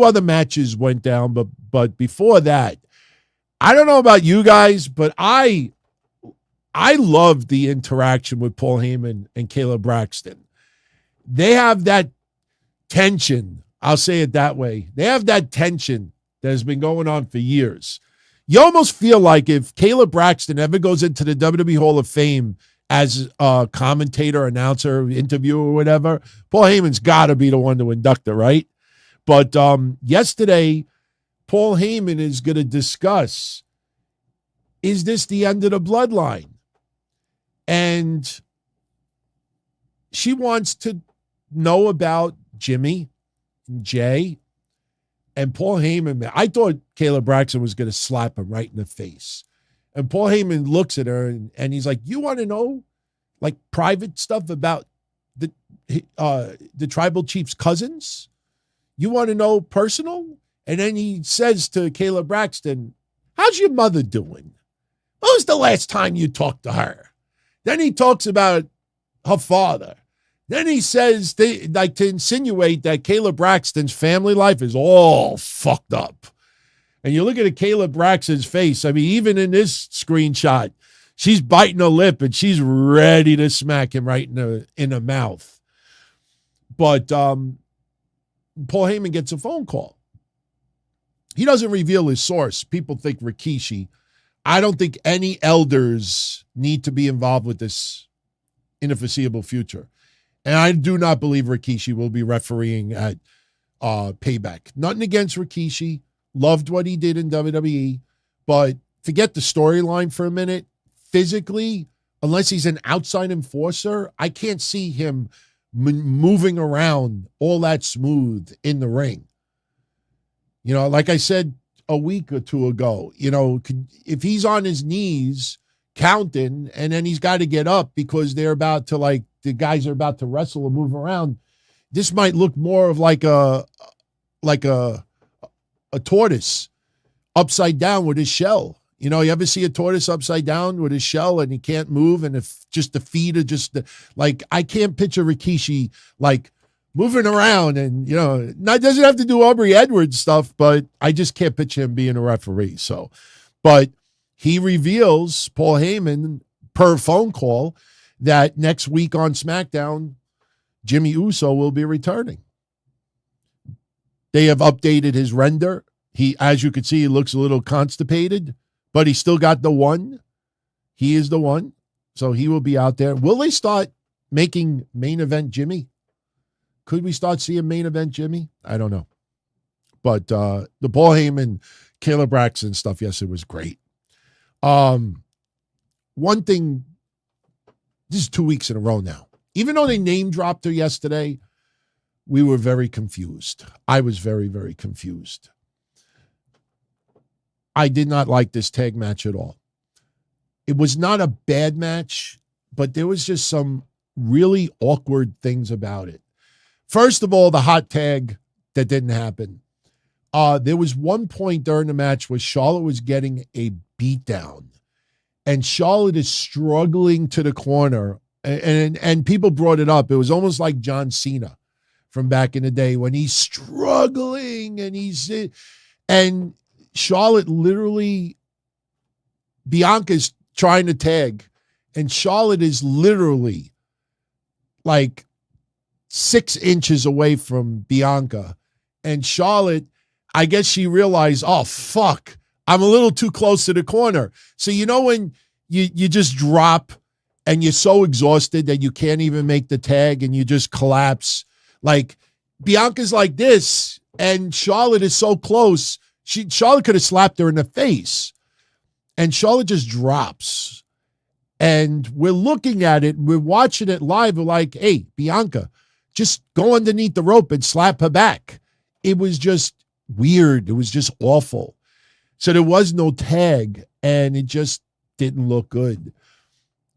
other matches went down, but before that, I don't know about you guys, but I loved the interaction with Paul Heyman and Kayla Braxton. They have that tension. I'll say it that way. They have that tension that has been going on for years. You almost feel like if Kayla Braxton ever goes into the WWE Hall of Fame as a commentator, announcer, interviewer, or whatever, Paul Heyman's got to be the one to induct her, right? But yesterday, Paul Heyman is going to discuss, is this the end of the bloodline? And she wants to know about Jimmy, Jay, and Paul Heyman. I thought Kayla Braxton was going to slap him right in the face. And Paul Heyman looks at her and he's like, you want to know like private stuff about the tribal chief's cousins? You want to know personal? And then he says to Kayla Braxton, how's your mother doing? When was the last time you talked to her? Then he talks about her father. Then he says, to insinuate that Kayla Braxton's family life is all fucked up. And you look at Kayla Braxton's face. I mean, even in this screenshot, she's biting her lip and she's ready to smack him right in the mouth. But Paul Heyman gets a phone call. He doesn't reveal his source. People think Rikishi. I don't think any elders need to be involved with this in the foreseeable future. And I do not believe Rikishi will be refereeing at Payback. Nothing against Rikishi. Loved what he did in WWE. But forget the storyline for a minute. Physically, unless he's an outside enforcer, I can't see him moving around all that smooth in the ring. You know, like I said a week or two ago, you know, if he's on his knees counting and then he's got to get up because they're about to the guys are about to wrestle or move around, this might look more of like a tortoise upside down with his shell. You know, you ever see a tortoise upside down with his shell and he can't move, and if just the feet are just like, I can't picture Rikishi like moving around, and doesn't have to do Aubrey Edwards stuff, but I just can't picture him being a referee. So, but he reveals, Paul Heyman, per phone call, that next week on SmackDown, Jimmy Uso will be returning. They have updated his render. He, as you can see, he looks a little constipated, but he still got the one. He is the one. So he will be out there. Will they start making main event Jimmy? Could we start seeing main event Jimmy? I don't know. But the Paul Heyman, Kayla Braxton stuff, yes, it was great. One thing, this is 2 weeks in a row now. Even though they name dropped her yesterday, we were very confused. I was very, very confused. I did not like this tag match at all. It was not a bad match, but there was just some really awkward things about it. First of all, the hot tag that didn't happen. There was one point during the match where Charlotte was getting a beatdown, and Charlotte is struggling to the corner, and people brought it up. It was almost like John Cena from back in the day when he's struggling and Charlotte literally, Bianca's trying to tag, and Charlotte is literally like 6 inches away from Bianca. And Charlotte, I guess she realized, oh, fuck, I'm a little too close to the corner. So when you just drop and you're so exhausted that you can't even make the tag and you just collapse. Like, Bianca's like this, and Charlotte is so close. Charlotte could have slapped her in the face. And Charlotte just drops. And we're looking at it, we're watching it live. We're like, hey, Bianca, just go underneath the rope and slap her back. It was just weird. It was just awful. So there was no tag, and it just didn't look good.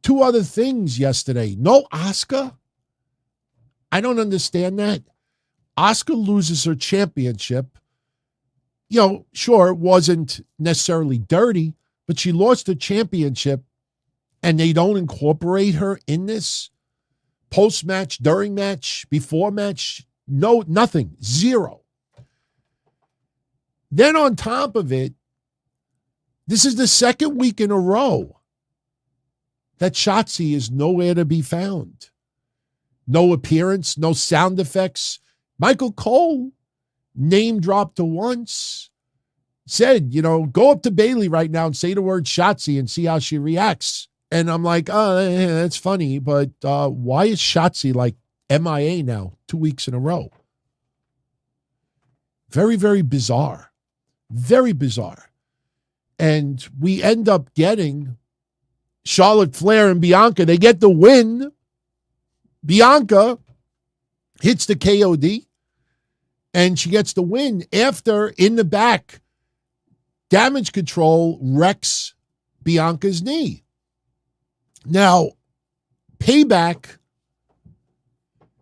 2 other things yesterday. No Asuka. I don't understand that. Asuka loses her championship. Sure, it wasn't necessarily dirty, but she lost her championship, and they don't incorporate her in this post-match, during match, before match. No, nothing. Zero. Then on top of it, this is the second week in a row that Shotzi is nowhere to be found. No appearance, no sound effects. Michael Cole name dropped her once, said, go up to Bayley right now and say the word Shotzi and see how she reacts. And I'm like, that's funny, but why is Shotzi like MIA now 2 weeks in a row? Very, very bizarre. Very bizarre. And we end up getting Charlotte Flair and Bianca. They get the win. Bianca hits the KOD, and she gets the win after, in the back, Damage Control wrecks Bianca's knee. Now, Payback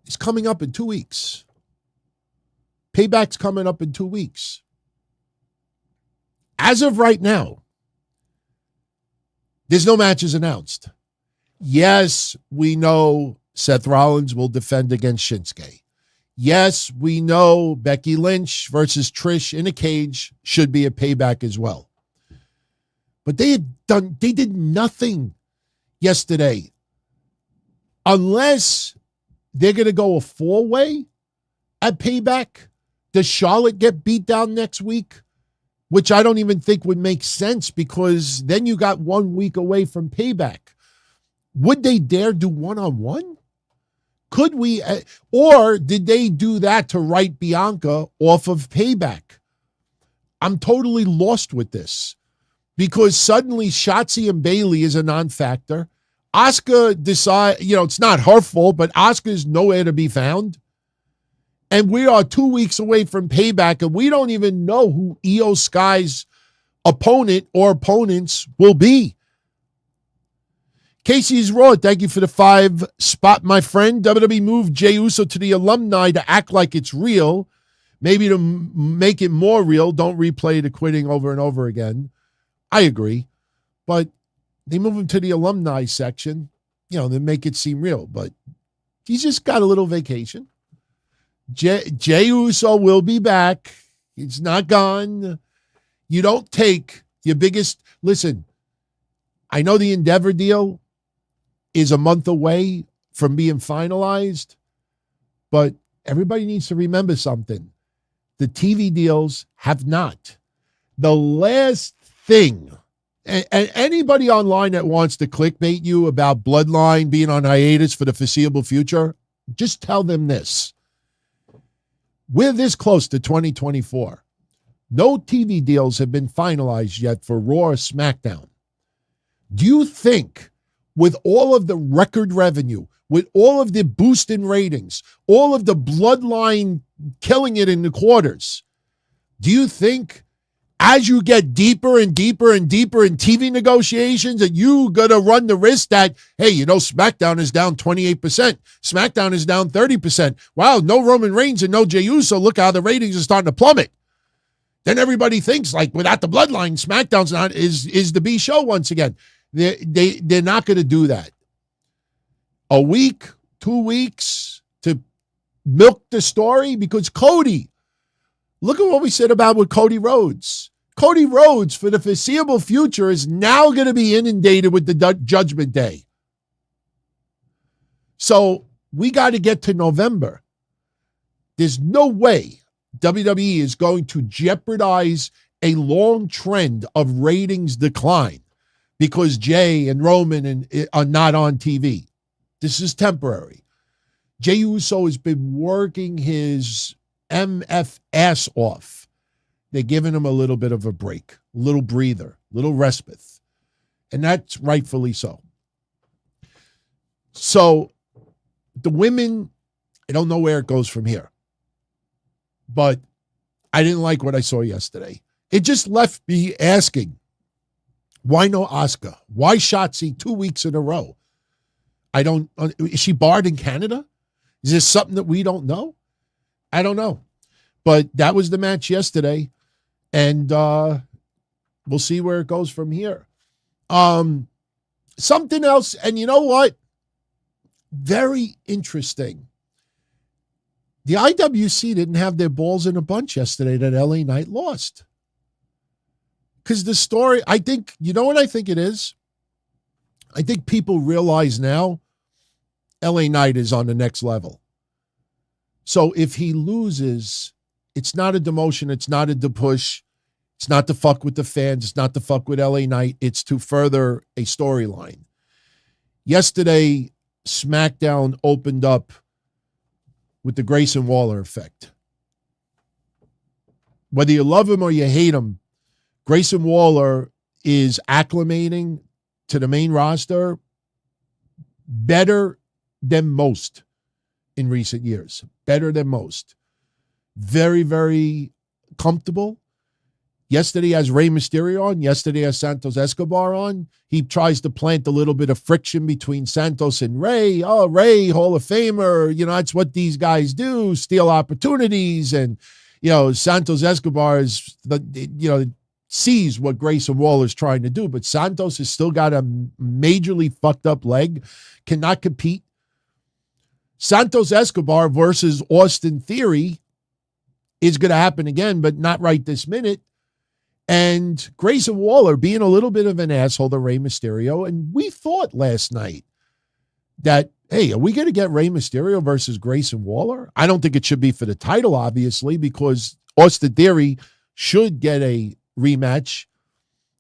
is coming up in 2 weeks. Payback's coming up in 2 weeks. As of right now, there's no matches announced. Yes, we know Seth Rollins will defend against Shinsuke. Yes, we know Becky Lynch versus Trish in a cage should be a Payback as well. But they did nothing yesterday. Unless they're going to go a 4-way at Payback. Does Charlotte get beat down next week? Which I don't even think would make sense, because then you got 1 week away from Payback. Would they dare do one-on-one? Could we, or did they do that to write Bianca off of Payback? I'm totally lost with this, because suddenly Shotzi and Bayley is a non-factor. Asuka it's not her fault, but Asuka is nowhere to be found. And we are 2 weeks away from Payback, and we don't even know who Io Sky's opponent or opponents will be. Casey's Raw, thank you for the 5 spot, my friend. WWE moved Jey Uso to the alumni to act like it's real. Maybe to make it more real, don't replay the quitting over and over again. I agree. But they move him to the alumni section, they make it seem real. But he's just got a little vacation. Jey Uso will be back. It's not gone. You don't take your biggest... Listen, I know the Endeavor deal is a month away from being finalized, but everybody needs to remember something. The TV deals have not. The last thing, and anybody online that wants to clickbait you about Bloodline being on hiatus for the foreseeable future, just tell them this. We're this close to 2024. No TV deals have been finalized yet for Raw or SmackDown. Do you think with all of the record revenue, with all of the boost in ratings, all of the Bloodline killing it in the quarters, do you think as you get deeper and deeper and deeper in TV negotiations that you got to run the risk that, hey, you know, SmackDown is down 28%. SmackDown is down 30%. Wow, no Roman Reigns and no Jey Uso. Look how the ratings are starting to plummet. Then everybody thinks like without the Bloodline, SmackDown's not is the B show once again. They're not going to do that. A week, 2 weeks to milk the story because Cody, look at what we said about with Cody Rhodes. Cody Rhodes, for the foreseeable future, is now going to be inundated with the Judgment Day. So we got to get to November. There's no way WWE is going to jeopardize a long trend of ratings decline because Jey and Roman are not on TV. This is temporary. Jey Uso has been working his MF ass off. They're giving him a little bit of a break, a little breather, a little respite. And that's rightfully so. So the women, I don't know where it goes from here. But I didn't like what I saw yesterday. It just left me asking, why no Asuka? Why Shotzi 2 weeks in a row? Is she barred in Canada? Is this something that we don't know? I don't know. But that was the match yesterday. And we'll see where it goes from here. Something else, and you know what? Very interesting. The IWC didn't have their balls in a bunch yesterday that LA Knight lost. Because the story, I think, you know what I think it is? I think people realize now LA Knight is on the next level. So if he loses, it's not a demotion, it's not a depush, it's not to fuck with the fans, it's not to fuck with LA Knight, it's to further a storyline. Yesterday, SmackDown opened up with the Grayson Waller effect. Whether you love him or you hate him, Grayson Waller is acclimating to the main roster better than most in recent years. Better than most. Very, very comfortable. Yesterday has Rey Mysterio on. Yesterday has Santos Escobar on. He tries to plant a little bit of friction between Santos and Rey. Oh, Rey, Hall of Famer. You know, that's what these guys do, steal opportunities. And, you know, Santos Escobar is, sees what Grayson Waller's trying to do. But Santos has still got a majorly fucked up leg, cannot compete. Santos Escobar versus Austin Theory is going to happen again, but not right this minute. And Grayson Waller being a little bit of an asshole to Rey Mysterio. And we thought last night that, hey, are we going to get Rey Mysterio versus Grayson Waller? I don't think it should be for the title, obviously, because Austin Theory should get a rematch.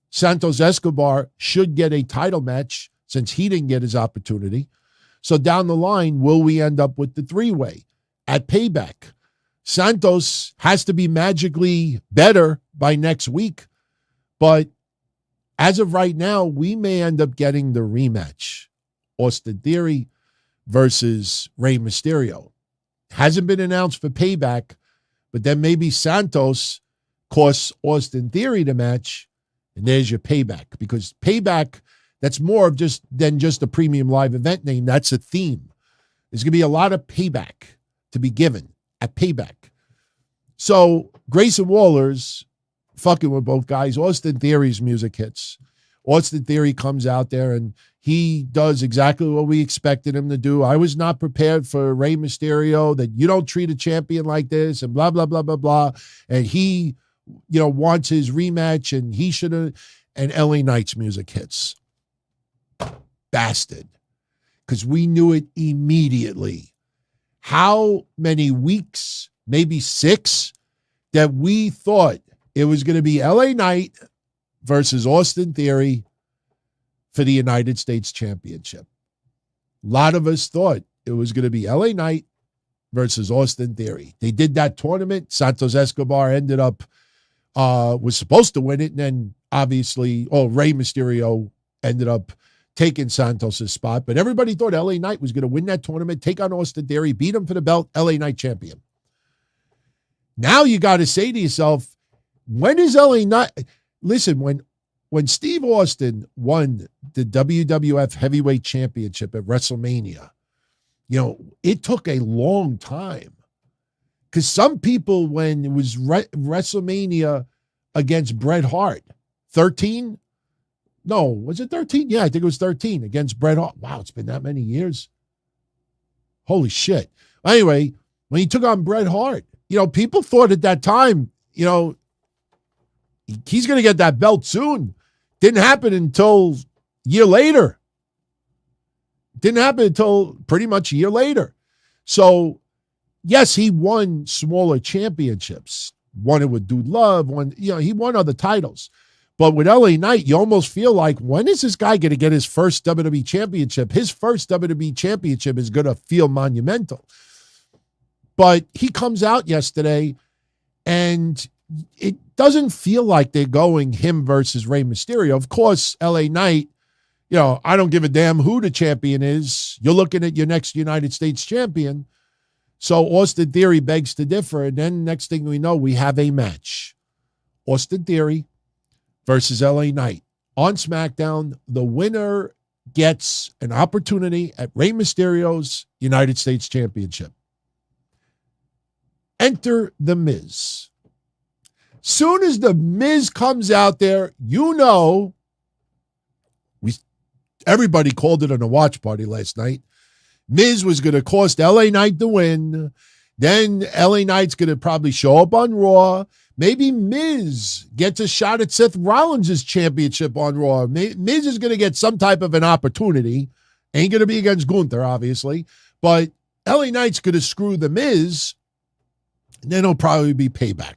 Santos Escobar should get a title match since he didn't get his opportunity. So down the line, will we end up with the three-way at Payback? Santos has to be magically better by next week. But as of right now, we may end up getting the rematch. Austin Theory versus Rey Mysterio. Hasn't been announced for Payback, but then maybe Santos costs Austin Theory the match, and there's your Payback. Because Payback, that's more of than just a premium live event name. That's a theme. There's going to be a lot of payback to be given at Payback. So Grayson Waller's fucking with both guys. Austin Theory's music hits. Austin Theory comes out there and he does exactly what we expected him to do. I was not prepared for Rey Mysterio, that you don't treat a champion like this and blah, blah, blah, blah, blah. And he, wants his rematch and he should have, and LA Knight's music hits. Bastard. Because we knew it immediately. How many weeks, maybe 6, that we thought it was going to be LA Knight versus Austin Theory for the United States Championship. A lot of us thought it was going to be LA Knight versus Austin Theory. They did that tournament. Santos Escobar ended up, was supposed to win it, and then obviously, Rey Mysterio ended up taking Santos' spot. But everybody thought LA Knight was going to win that tournament, take on Austin Theory, beat him for the belt, LA Knight champion. Now you got to say to yourself, when is LA Knight? Listen, when Steve Austin won the WWF Heavyweight Championship at WrestleMania, it took a long time. Because some people, when it was WrestleMania against Bret Hart, 13? No, was it 13? Yeah, I think it was 13 against Bret Hart. Wow, it's been that many years. Holy shit. Anyway, when he took on Bret Hart, people thought at that time, he's going to get that belt soon. Didn't happen until a year later. Didn't happen until pretty much a year later. So, yes, he won smaller championships. Won it with Dude Love. He won other titles. But with LA Knight, you almost feel like, when is this guy going to get his first WWE championship? His first WWE championship is going to feel monumental. But he comes out yesterday, and it doesn't feel like they're going him versus Rey Mysterio. Of course, LA Knight, I don't give a damn who the champion is. You're looking at your next United States champion. So Austin Theory begs to differ. And then next thing we know, we have a match. Austin Theory versus LA Knight on SmackDown. The winner gets an opportunity at Rey Mysterio's United States Championship. Enter The Miz. Soon as The Miz comes out there, everybody called it on a watch party last night. Miz was going to cost LA Knight the win. Then LA Knight's going to probably show up on Raw. Maybe Miz gets a shot at Seth Rollins' championship on Raw. Miz is going to get some type of an opportunity. Ain't going to be against Gunther, obviously. But LA Knight's going to screw The Miz. And then it'll probably be Payback.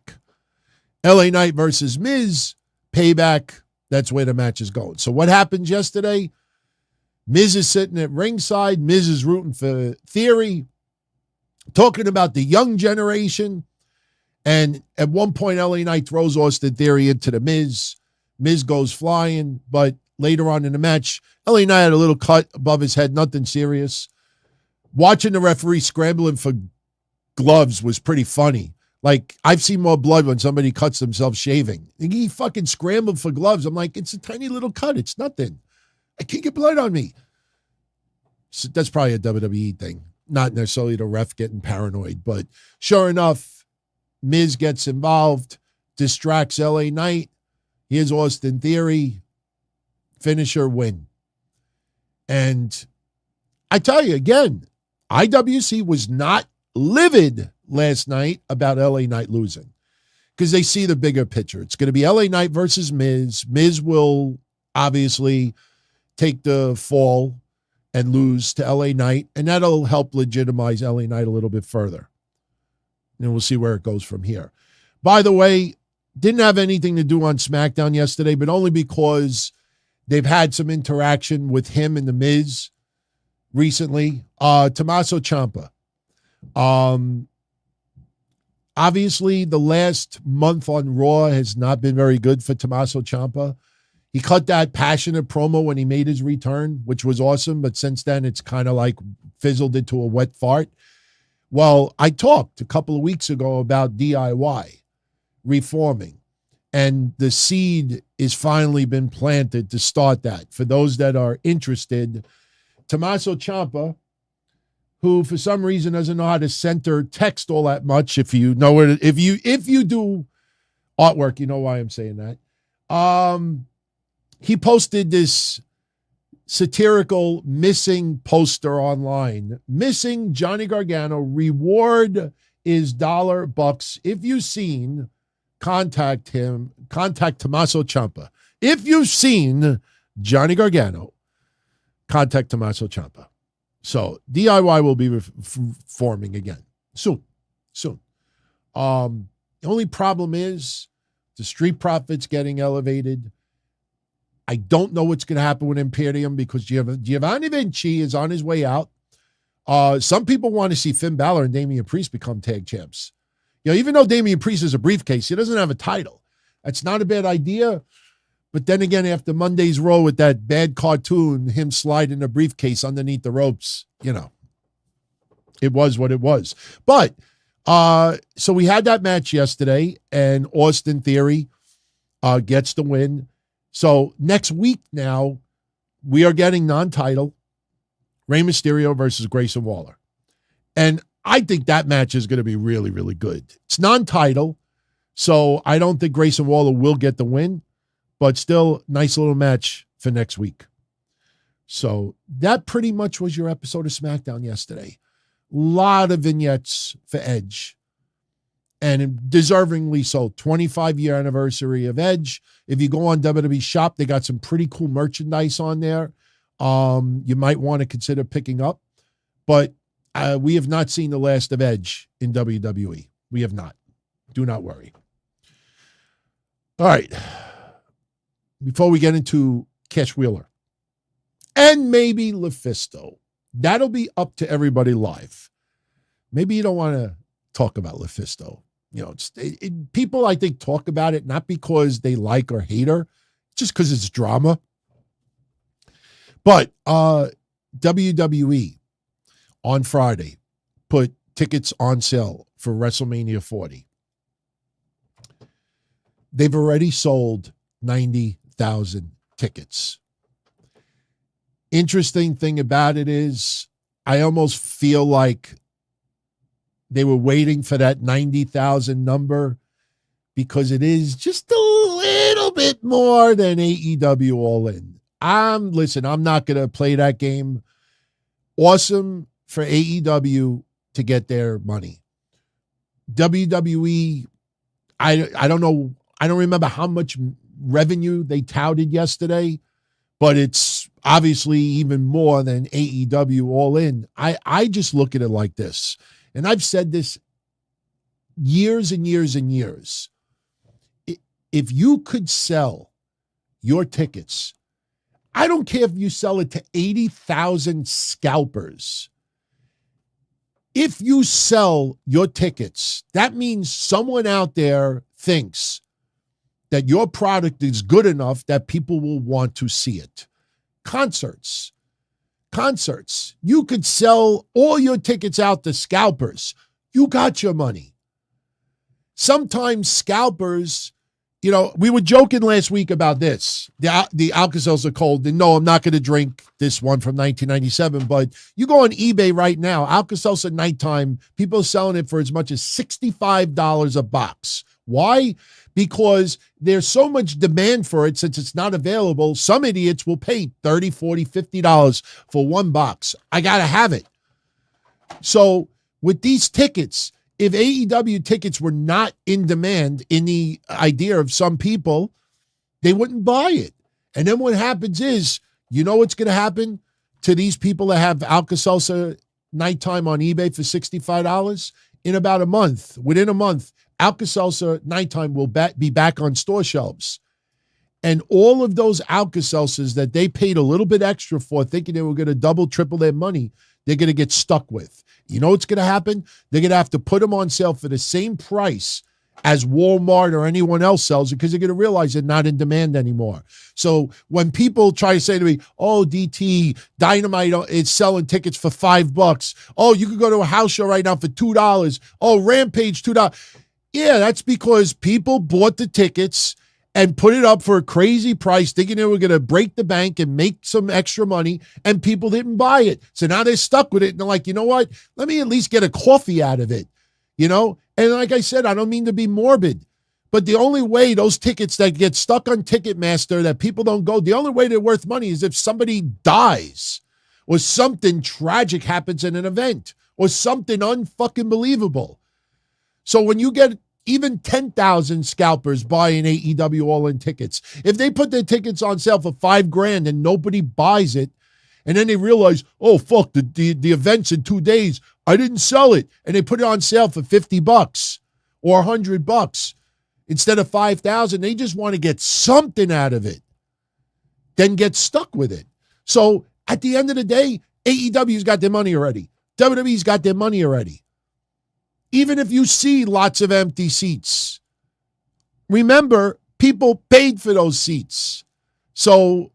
LA Knight versus Miz, Payback. That's where the match is going. So what happened yesterday? Miz is sitting at ringside. Miz is rooting for Theory, talking about the young generation. And at one point, LA Knight throws Austin Theory into the Miz. Miz goes flying, but later on in the match, LA Knight had a little cut above his head, nothing serious. Watching the referee scrambling for gloves was pretty funny. Like, I've seen more blood when somebody cuts themselves shaving. And he fucking scrambled for gloves. I'm like, it's a tiny little cut. It's nothing. I can't get blood on me. So that's probably a WWE thing, not necessarily the ref getting paranoid. But sure enough, Miz gets involved, distracts LA Knight. Here's Austin Theory. Finisher, win. And I tell you again, IWC was not livid last night about LA Knight losing, because they see the bigger picture. It's going to be LA Knight versus Miz. Miz will obviously take the fall and lose to LA Knight, and that'll help legitimize LA Knight a little bit further. And we'll see where it goes from here. By the way, didn't have anything to do on SmackDown yesterday, but only because they've had some interaction with him and the Miz recently. Tommaso Ciampa. Obviously, the last month on Raw has not been very good for Tommaso Ciampa. He cut that passionate promo when he made his return, which was awesome, but since then it's kind of like fizzled into a wet fart. Well, I talked a couple of weeks ago about DIY reforming, and the seed is finally been planted to start that. For those that are interested, Tommaso Ciampa, who for some reason doesn't know how to center text all that much. If you know it, if you do artwork, you know why I'm saying that. he posted this satirical missing poster online. Missing Johnny Gargano. Reward is $1. If you've seen, contact Tommaso Ciampa. If you've seen Johnny Gargano, contact Tommaso Ciampa. So DIY will be forming again soon. The only problem is the Street Profits getting elevated. I don't know what's going to happen with Imperium because Giovanni Vinci is on his way out. Some people want to see Finn Balor and Damian Priest become tag champs. Even though Damian Priest is a briefcase, he doesn't have a title. That's not a bad idea. But then again, after Monday's Raw with that bad cartoon, him sliding a briefcase underneath the ropes, it was what it was. But, so we had that match yesterday, and Austin Theory gets the win. So next week now, we are getting non-title Rey Mysterio versus Grayson Waller. And I think that match is going to be really, really good. It's non-title, so I don't think Grayson Waller will get the win. But still, nice little match for next week. So that pretty much was your episode of SmackDown yesterday. A lot of vignettes for Edge. And deservingly so. 25-year anniversary of Edge. If you go on WWE Shop, they got some pretty cool merchandise on there. You might want to consider picking up. But we have not seen the last of Edge in WWE. We have not. Do not worry. All right. Before we get into Cash Wheeler and maybe Lufisto, that'll be up to everybody live. Maybe you don't want to talk about Lufisto. People, I think, talk about it not because they like or hate her, just because it's drama. But WWE on Friday put tickets on sale for WrestleMania 40. They've already sold 90,000 tickets. Interesting thing about it is I almost feel like they were waiting for that 90,000 number because it is just a little bit more than AEW All In. Listen, I'm not going to play that game. Awesome for AEW to get their money. WWE, I don't know. I don't remember how much revenue they touted yesterday, but it's obviously even more than AEW All In. I just look at it like this, and I've said this years and years and years. If you could sell your tickets, I don't care if you sell it to 80,000 scalpers. If you sell your tickets, that means someone out there thinks that your product is good enough that people will want to see it. Concerts. You could sell all your tickets out to scalpers. You got your money. Sometimes scalpers, we were joking last week about this. The Alka-Seltzer Cold. And no, I'm not going to drink this one from 1997, but you go on eBay right now, Alka-Seltzer Nighttime, people are selling it for as much as $65 a box. Why? Because there's so much demand for it since it's not available. Some idiots will pay $30, $40, $50 for one box. I got to have it. So with these tickets, if AEW tickets were not in demand in the idea of some people, they wouldn't buy it. And then what happens is, what's going to happen to these people that have Alka-Seltzer Nighttime on eBay for $65? In about a month, within a month, Alka-Seltzer Nighttime will be back on store shelves. And all of those Alka-Seltzers that they paid a little bit extra for, thinking they were going to double, triple their money, they're going to get stuck with. You know what's going to happen? They're going to have to put them on sale for the same price as Walmart or anyone else sells it because they're going to realize they're not in demand anymore. So when people try to say to me, oh, DT, Dynamite is selling tickets for $5. Oh, you could go to a house show right now for $2. Oh, Rampage, $2. Yeah, that's because people bought the tickets and put it up for a crazy price, thinking they were going to break the bank and make some extra money, and people didn't buy it. So now they're stuck with it, and they're like, you know what? Let me at least get a coffee out of it, And like I said, I don't mean to be morbid, But the only way those tickets that get stuck on Ticketmaster that people don't go, the only way they're worth money is if somebody dies or something tragic happens in an event or something unfucking believable. So when you get even 10,000 scalpers buying AEW All-In tickets, if they put their tickets on sale for $5,000 and nobody buys it, and then they realize, oh, fuck, the event's in 2 days, I didn't sell it, and they put it on sale for $50 or $100 instead of $5,000, they just want to get something out of it, then get stuck with it. So at the end of the day, AEW's got their money already. WWE's got their money already. Even if you see lots of empty seats, remember, people paid for those seats. So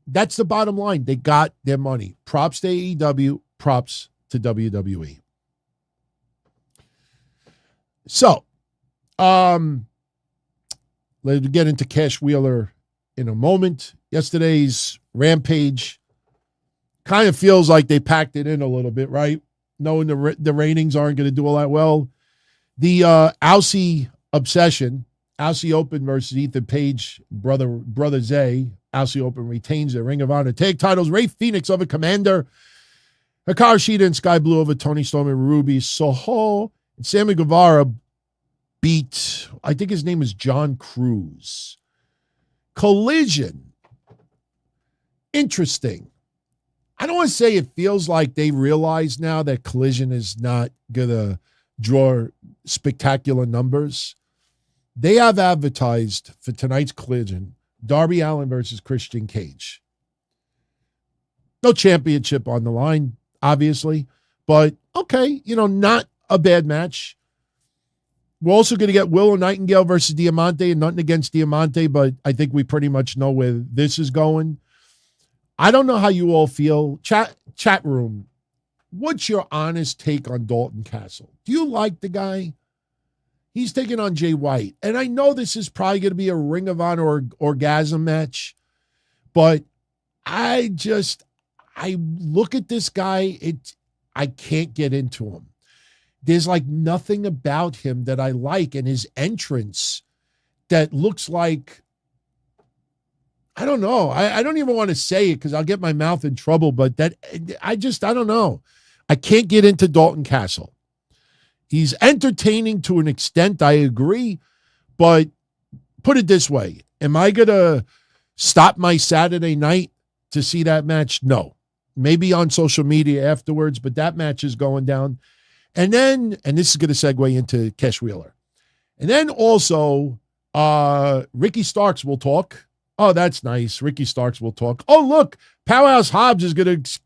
that's the bottom line. They got their money. Props to AEW, props to WWE. So, let's get into Cash Wheeler in a moment. Yesterday's Rampage kind of feels like they packed it in a little bit, right? Knowing the ratings aren't going to do all that well. The Aussie Obsession, Aussie Open versus Ethan Page, brother Zay. Aussie Open retains their Ring of Honor tag titles. Ray Phoenix over Commander. Hikaru Shida and Sky Blue over Tony Storm and Ruby Soho. And Sammy Guevara beat, I think his name is John Cruz. Collision. Interesting. I don't want to say it feels like they realize now that Collision is not going to draw spectacular numbers. They have advertised for tonight's Collision, Darby Allin versus Christian Cage. No championship on the line, obviously, but okay, not a bad match. We're also going to get Willow Nightingale versus Diamante, and nothing against Diamante, but I think we pretty much know where this is going. I don't know how you all feel. Chat room, what's your honest take on Dalton Castle? Do you like the guy? He's taking on Jay White. And I know this is probably going to be a Ring of Honor orgasm match, but I look at this guy, I can't get into him. There's like nothing about him that I like, and his entrance that looks like, I don't know. I don't even want to say it because I'll get my mouth in trouble, but I don't know. I can't get into Dalton Castle. He's entertaining to an extent, I agree, but put it this way. Am I going to stop my Saturday night to see that match? No. Maybe on social media afterwards, but that match is going down. And then, and this is going to segue into Cash Wheeler. And then also, Ricky Starks will talk. Oh, that's nice. Ricky Starks will talk. Oh, look, Powerhouse Hobbs is going to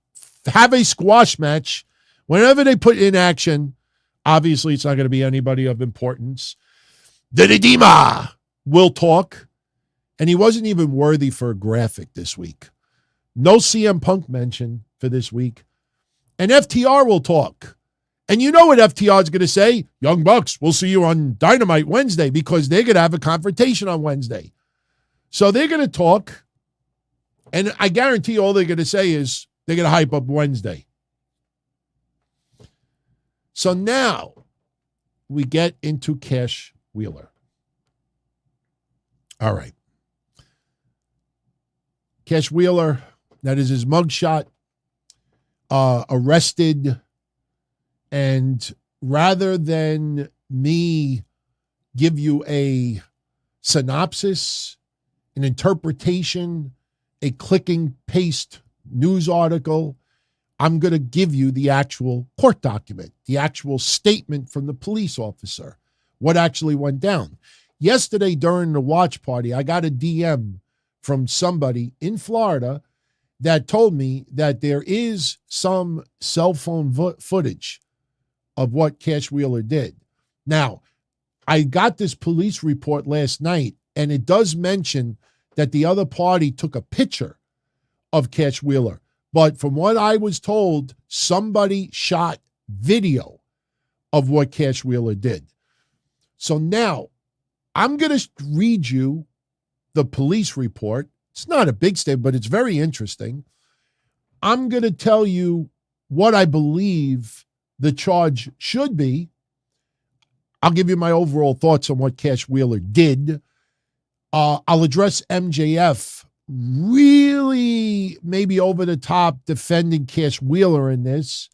have a squash match. Whenever they put in action, obviously it's not going to be anybody of importance. Dididima will talk. And he wasn't even worthy for a graphic this week. No CM Punk mention for this week. And FTR will talk. And you know what FTR is going to say? Young Bucks, we'll see you on Dynamite Wednesday, because they're going to have a confrontation on Wednesday. So they're going to talk, and I guarantee all they're going to say is they're going to hype up Wednesday. So now we get into Cash Wheeler. All right. Cash Wheeler, that is his mugshot, arrested, and rather than me give you a synopsis, an interpretation, a clicking paste news article, I'm going to give you the actual court document, the actual statement from the police officer, what actually went down. Yesterday during the watch party, I got a DM from somebody in Florida that told me that there is some cell phone footage of what Cash Wheeler did. Now, I got this police report last night, and it does mention that the other party took a picture of Cash Wheeler. But from what I was told, somebody shot video of what Cash Wheeler did. So now I'm going to read you the police report. It's not a big statement, but it's very interesting. I'm going to tell you what I believe the charge should be. I'll give you my overall thoughts on what Cash Wheeler did. I'll address MJF really maybe over the top defending Cash Wheeler in this.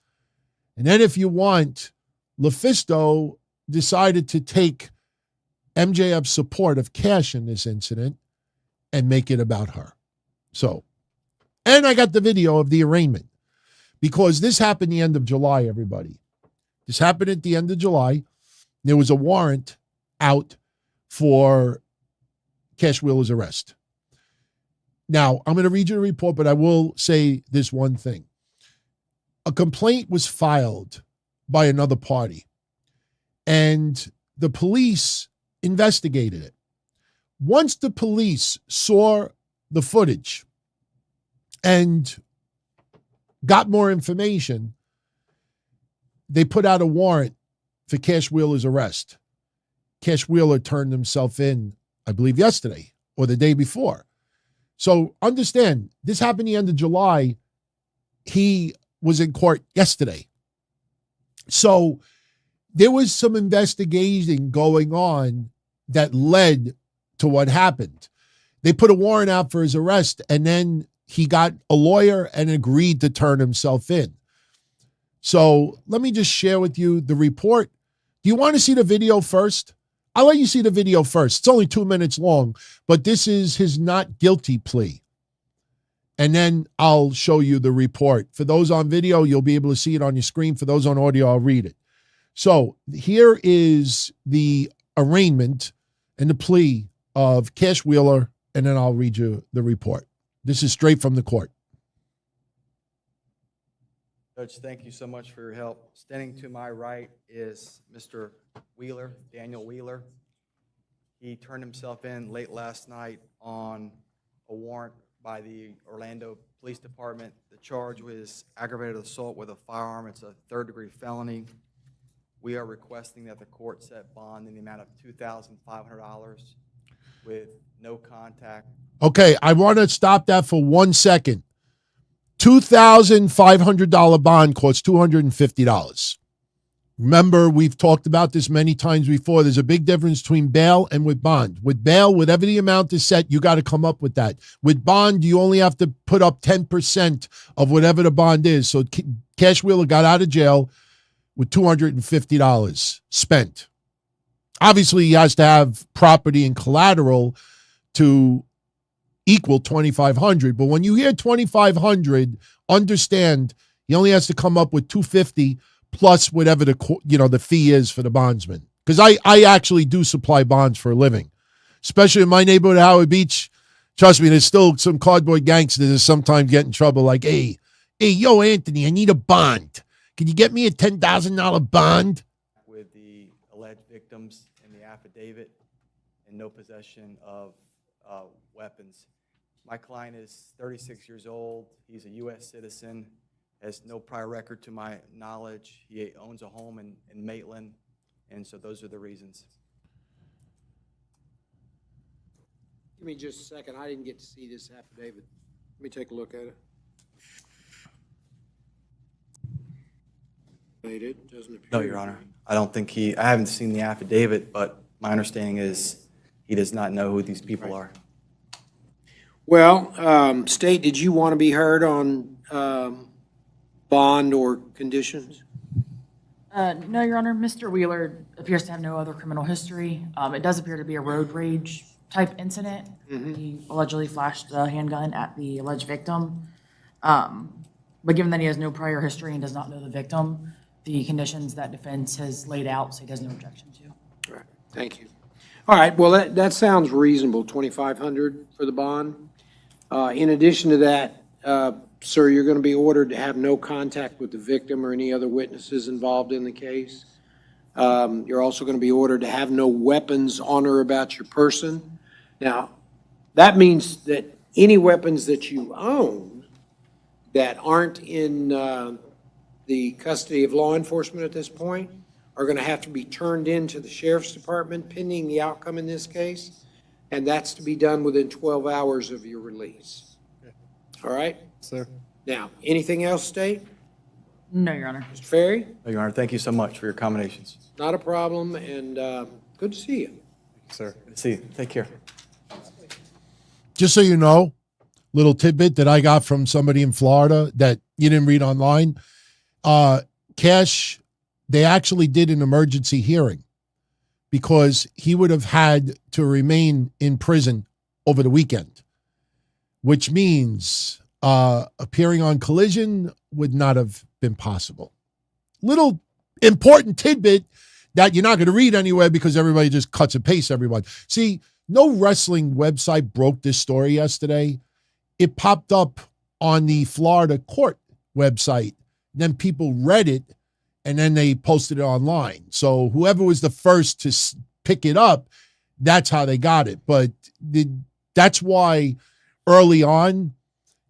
And then if you want, Lufisto decided to take MJF's support of Cash in this incident and make it about her. So, and I got the video of the arraignment because this happened the end of July, everybody. This happened at the end of July. There was a warrant out for Cash Wheeler's arrest. Now, I'm going to read you the report, but I will say this one thing. A complaint was filed by another party, and the police investigated it. Once the police saw the footage and got more information, they put out a warrant for Cash Wheeler's arrest. Cash Wheeler turned himself in, I believe, yesterday or the day before. So understand, this happened the end of July. He was in court yesterday. So there was some investigation going on that led to what happened. They put a warrant out for his arrest, and then he got a lawyer and agreed to turn himself in. So let me just share with you the report. Do you want to see the video first? I'll let you see the video first. It's only 2 minutes long, but this is his not guilty plea. And then I'll show you the report. For those on video, you'll be able to see it on your screen. For those on audio, I'll read it. So here is the arraignment and the plea of Cash Wheeler, and then I'll read you the report. This is straight from the court. Judge, thank you so much for your help. Standing to my right is Mr. Wheeler, Daniel Wheeler. He turned himself in late last night on a warrant by the Orlando Police Department. The charge was aggravated assault with a firearm. It's a third-degree felony. We are requesting that the court set bond in the amount of $2,500 with no contact. Okay, I want to stop that for 1 second. $2,500 bond costs $250. Remember, we've talked about this many times before. There's a big difference between bail and with bond. With bail, whatever the amount is set, you got to come up with that. With bond, you only have to put up 10% of whatever the bond is. So Cash Wheeler got out of jail with $250 spent. Obviously, he has to have property and collateral to equal $2,500. But when you hear $2,500, understand he only has to come up with $250 plus whatever the fee is for the bondsman. Because I actually do supply bonds for a living, especially in my neighborhood, Howard Beach. Trust me, there's still some cardboard gangsters that sometimes get in trouble. Like, hey, yo, Anthony, I need a bond. Can you get me a $10,000 bond? With the alleged victims in the affidavit and no possession of weapons. My client is 36 years old. He's a U.S. citizen, has no prior record to my knowledge. He owns a home in Maitland, and so those are the reasons. Give me just a second. I didn't get to see this affidavit. Let me take a look at it. It doesn't appear. No, Your Honor. I don't think I haven't seen the affidavit, but my understanding is he does not know who these people are. Well, State, did you want to be heard on bond or conditions? No, Your Honor. Mr. Wheeler appears to have no other criminal history. It does appear to be a road rage type incident. He allegedly flashed a handgun at the alleged victim. But given that he has no prior history and does not know the victim, the conditions that defense has laid out, so he has no objection to. All right. Thank you. All right. Well, that sounds reasonable, $2,500 for the bond. In addition to that, sir, you're going to be ordered to have no contact with the victim or any other witnesses involved in the case. You're also going to be ordered to have no weapons on or about your person. Now, that means that any weapons that you own that aren't in the custody of law enforcement at this point are going to have to be turned in to the Sheriff's Department pending the outcome in this case, and that's to be done within 12 hours of your release. All right? Sir. Now, anything else, State? No, Your Honor. Mr. Ferry? No, Your Honor, thank you so much for your accommodations. Not a problem, and good to see you. Sir, good to see you. Take care. Just so you know, little tidbit that I got from somebody in Florida that you didn't read online. Cash, they actually did an emergency hearing because he would have had to remain in prison over the weekend, which means appearing on Collision would not have been possible. Little important tidbit that you're not going to read anywhere because everybody just cuts and pastes everyone. See, no wrestling website broke this story yesterday. It popped up on the Florida court website. Then people read it, and then they posted it online. So whoever was the first to pick it up, that's how they got it. But that's why early on,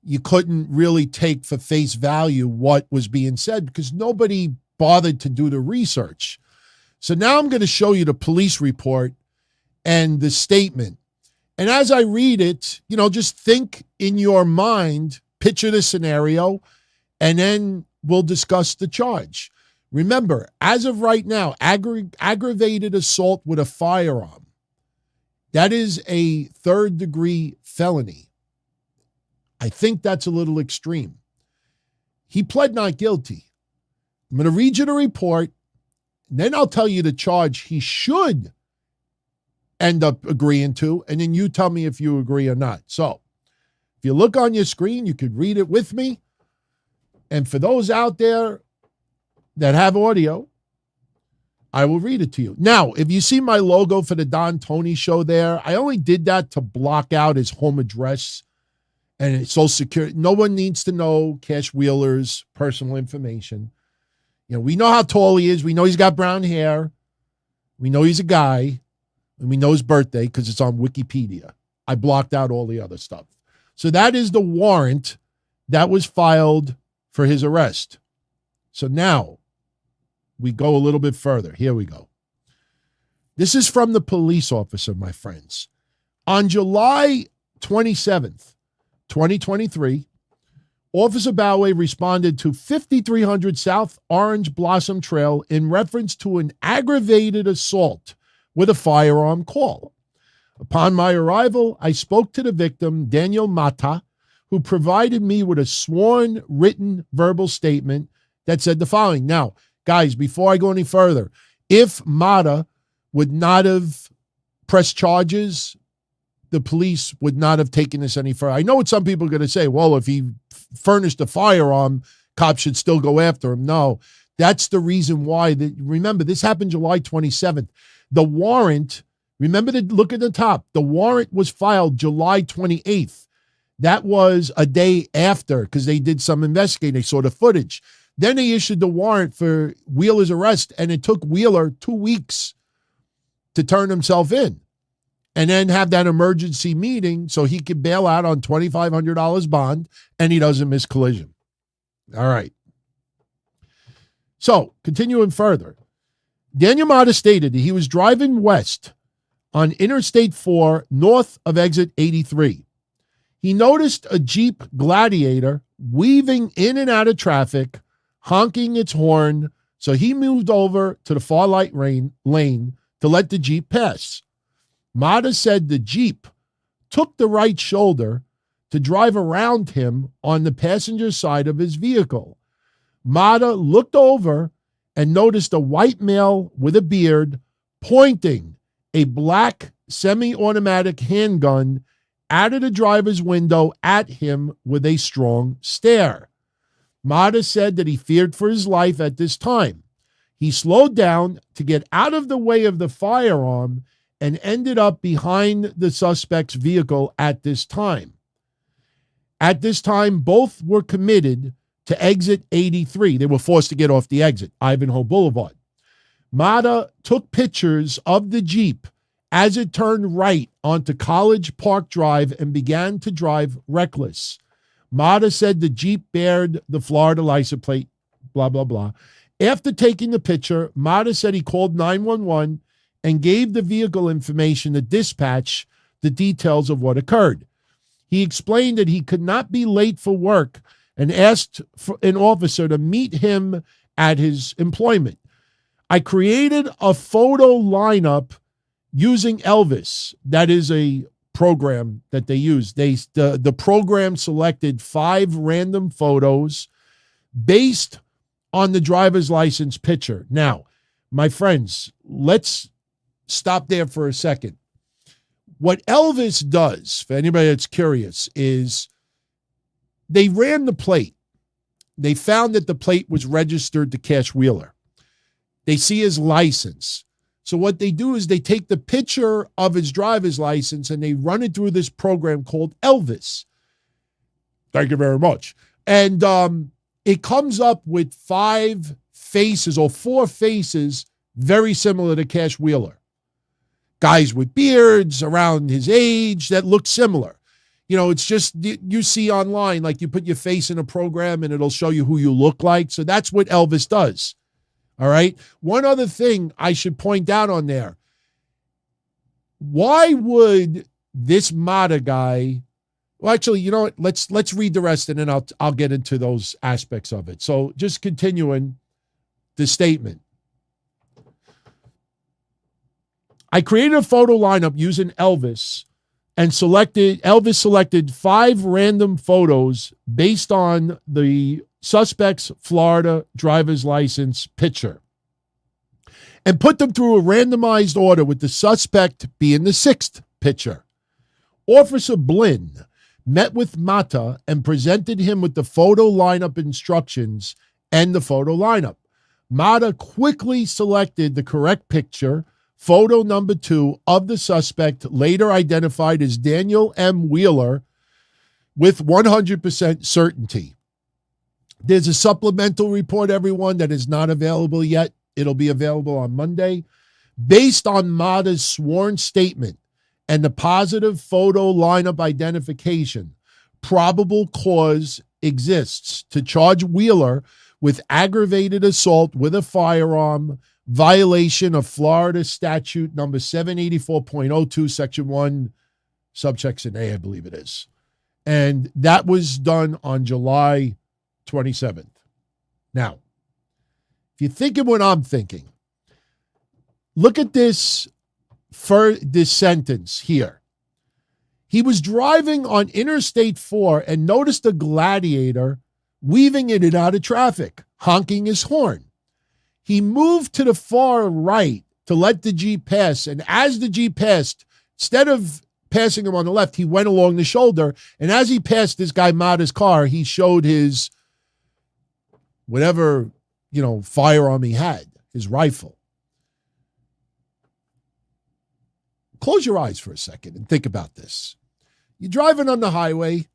you couldn't really take for face value what was being said because nobody bothered to do the research. So now I'm going to show you the police report and the statement. And as I read it, just think in your mind, picture the scenario, and then we'll discuss the charge. Remember, as of right now, aggravated assault with a firearm, that is a third-degree felony. I think that's a little extreme. He pled not guilty. I'm going to read you the report, and then I'll tell you the charge he should end up agreeing to, and then you tell me if you agree or not. So, if you look on your screen, you could read it with me. And for those out there that have audio, I will read it to you. Now, if you see my logo for the Don Tony show there, I only did that to block out his home address and his social security. No one needs to know Cash Wheeler's personal information. We know how tall he is. We know he's got brown hair. We know he's a guy. And we know his birthday because it's on Wikipedia. I blocked out all the other stuff. So that is the warrant that was filed for his arrest. So now we go a little bit further. Here we go. This is from the police officer, my friends. On July 27th, 2023, Officer Boway responded to 5300 South Orange Blossom Trail in reference to an aggravated assault with a firearm call. Upon my arrival, I spoke to the victim, Daniel Mata, who provided me with a sworn written verbal statement that said the following. Now, guys, before I go any further, if Mata would not have pressed charges, the police would not have taken this any further. I know what some people are going to say, well, if he furnished a firearm, cops should still go after him. No, that's the reason why. Remember, this happened July 27th. The warrant, look at the top. The warrant was filed July 28th. That was a day after because they did some investigating. They saw the footage. Then they issued the warrant for Wheeler's arrest, and it took Wheeler 2 weeks to turn himself in and then have that emergency meeting so he could bail out on $2,500 bond and he doesn't miss collision. All right. So, continuing further. Daniel Mata stated that he was driving west on Interstate 4 north of exit 83. He noticed a Jeep Gladiator weaving in and out of traffic, honking its horn, so he moved over to the far light lane to let the Jeep pass. Mata said the Jeep took the right shoulder to drive around him on the passenger side of his vehicle. Mata looked over and noticed a white male with a beard pointing a black semi-automatic handgun out of the driver's window at him with a strong stare. Mata said that he feared for his life at this time. He slowed down to get out of the way of the firearm and ended up behind the suspect's vehicle at this time. At this time, both were committed to exit 83. They were forced to get off the exit, Ivanhoe Boulevard. Mata took pictures of the Jeep as it turned right onto College Park Drive and began to drive reckless. Mata said the Jeep bared the Florida license plate, blah, blah, blah. After taking the picture, Mata said he called 911 and gave the vehicle information to dispatch the details of what occurred. He explained that he could not be late for work and asked for an officer to meet him at his employment. I created a photo lineup using Elvis. That is a program that they use. The program selected 5 random photos based on the driver's license picture. Now, my friends, let's stop there for a second. What Elvis does, for anybody that's curious, is they ran the plate. They found that the plate was registered to Cash Wheeler. They see his license. So what they do is they take the picture of his driver's license and they run it through this program called Elvis. Thank you very much. And it comes up with 5 faces or 4 faces very similar to Cash Wheeler. Guys with beards around his age that look similar. You know, it's just, you see online, like you put your face in a program and it'll show you who you look like. So that's what Elvis does. All right. One other thing I should point out on there. Why would this Mata guy, well, actually, you know what? Let's read the rest and then I'll get into those aspects of it. So just continuing the statement. I created a photo lineup using Elvis and Elvis selected 5 random photos based on the suspect's Florida driver's license picture and put them through a randomized order with the suspect being the 6th picture. Officer Blinn met with Mata and presented him with the photo lineup instructions and the photo lineup. Mata quickly selected the correct picture, photo number 2 of the suspect, later identified as Daniel M. Wheeler, with 100% certainty. There's a supplemental report, everyone, that is not available yet. It'll be available on Monday. Based on Mata's sworn statement and the positive photo lineup identification, probable cause exists to charge Wheeler with aggravated assault with a firearm, violation of Florida statute number 784.02, section 1, subsection A, I believe it is. And that was done on July 27th. Now, if you're thinking what I'm thinking, look at this sentence here. He was driving on Interstate 4 and noticed a gladiator weaving in and out of traffic, honking his horn. He moved to the far right to let the Jeep pass, and as the Jeep passed, instead of passing him on the left, he went along the shoulder, and as he passed this guy Mata's car, he showed his whatever, firearm he had, his rifle. Close your eyes for a second and think about this. You're driving on the highway.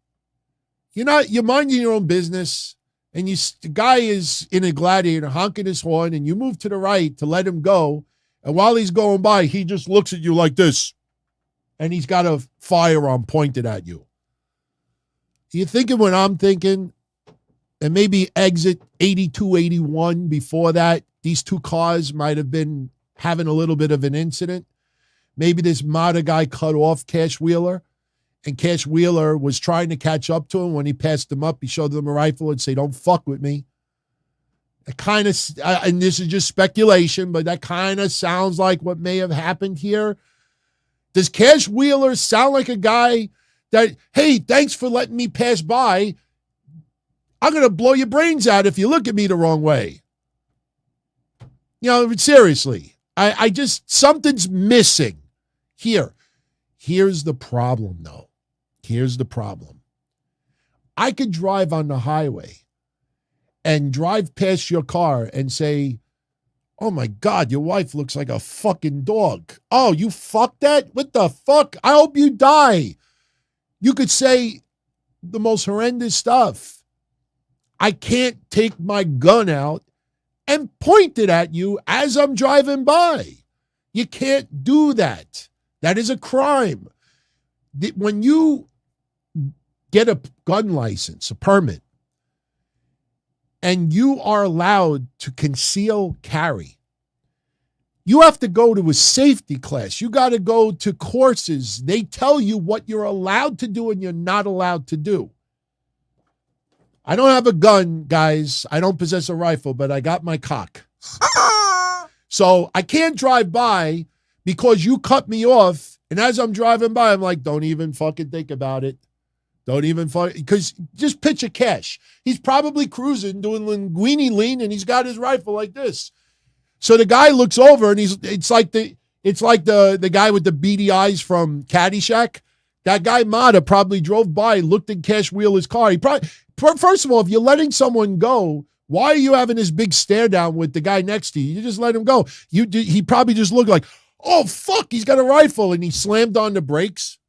You're minding your own business, and the guy is in a gladiator honking his horn, and you move to the right to let him go, and while he's going by, he just looks at you like this, and he's got a firearm pointed at you. You're thinking what I'm thinking, and maybe exit 82, 81 before that, these 2 cars might have been having a little bit of an incident. Maybe this Mata guy cut off Cash Wheeler, and Cash Wheeler was trying to catch up to him. When he passed him up, he showed them a rifle and say, "Don't fuck with me." It kind of, and this is just speculation, but that kind of sounds like what may have happened here. Does Cash Wheeler sound like a guy that, hey, thanks for letting me pass by. I'm going to blow your brains out if you look at me the wrong way. Seriously, I just, something's missing here. Here's the problem, though. Here's the problem. I could drive on the highway and drive past your car and say, "Oh my God, your wife looks like a fucking dog. Oh, you fucked that? What the fuck? I hope you die." You could say the most horrendous stuff. I can't take my gun out and point it at you as I'm driving by. You can't do that. That is a crime. When you get a gun license, a permit, and you are allowed to conceal carry, you have to go to a safety class. You got to go to courses. They tell you what you're allowed to do and you're not allowed to do. I don't have a gun, guys. I don't possess a rifle, but I got my cock. So I can't drive by because you cut me off. And as I'm driving by, I'm like, don't even fucking think about it. Don't even fucking, because just picture Cash. He's probably cruising, doing linguini lean, and he's got his rifle like this. So the guy looks over, and it's like the guy with the beady eyes from Caddyshack. That guy Mata probably drove by, looked in Cash Wheeler's car. He probably, first of all, if you're letting someone go, why are you having this big stare down with the guy next to you? You just let him go. He probably just looked like, oh, fuck, he's got a rifle. And he slammed on the brakes.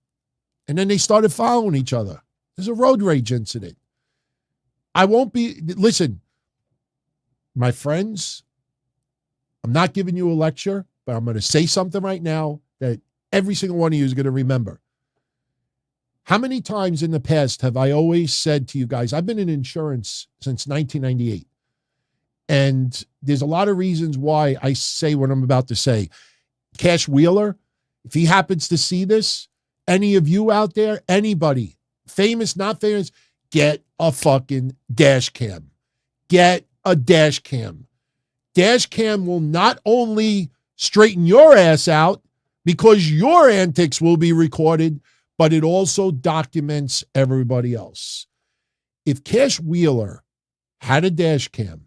And then they started following each other. There's a road rage incident. Listen, my friends, I'm not giving you a lecture, but I'm going to say something right now that every single one of you is going to remember. How many times in the past have I always said to you guys, I've been in insurance since 1998. And there's a lot of reasons why I say what I'm about to say. Cash Wheeler, if he happens to see this, any of you out there, anybody, famous, not famous, get a fucking dash cam. Get a dash cam. Dash cam will not only straighten your ass out because your antics will be recorded, but it also documents everybody else. If Cash Wheeler had a dash cam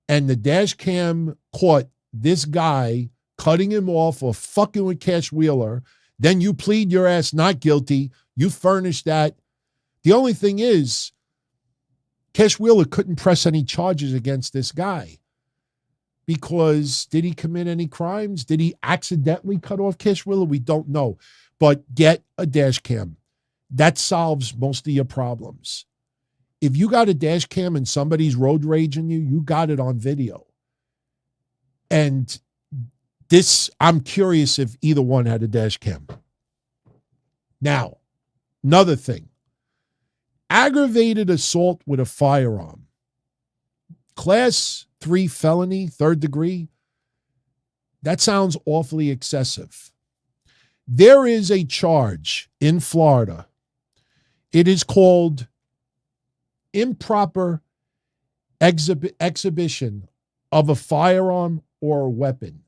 and the dash cam caught this guy cutting him off or fucking with Cash Wheeler, then you plead your ass not guilty. You furnish that. The only thing is, Cash Wheeler couldn't press any charges against this guy because did he commit any crimes? Did he accidentally cut off Cash Wheeler? We don't know. But get a dash cam. That solves most of your problems. If you got a dash cam and somebody's road raging you, you got it on video. And this, I'm curious if either one had a dash cam. Now, another thing. Aggravated assault with a firearm. Class 3 felony, 3rd degree. That sounds awfully excessive. There is a charge in Florida. It is called improper exhibition of a firearm or a weapon.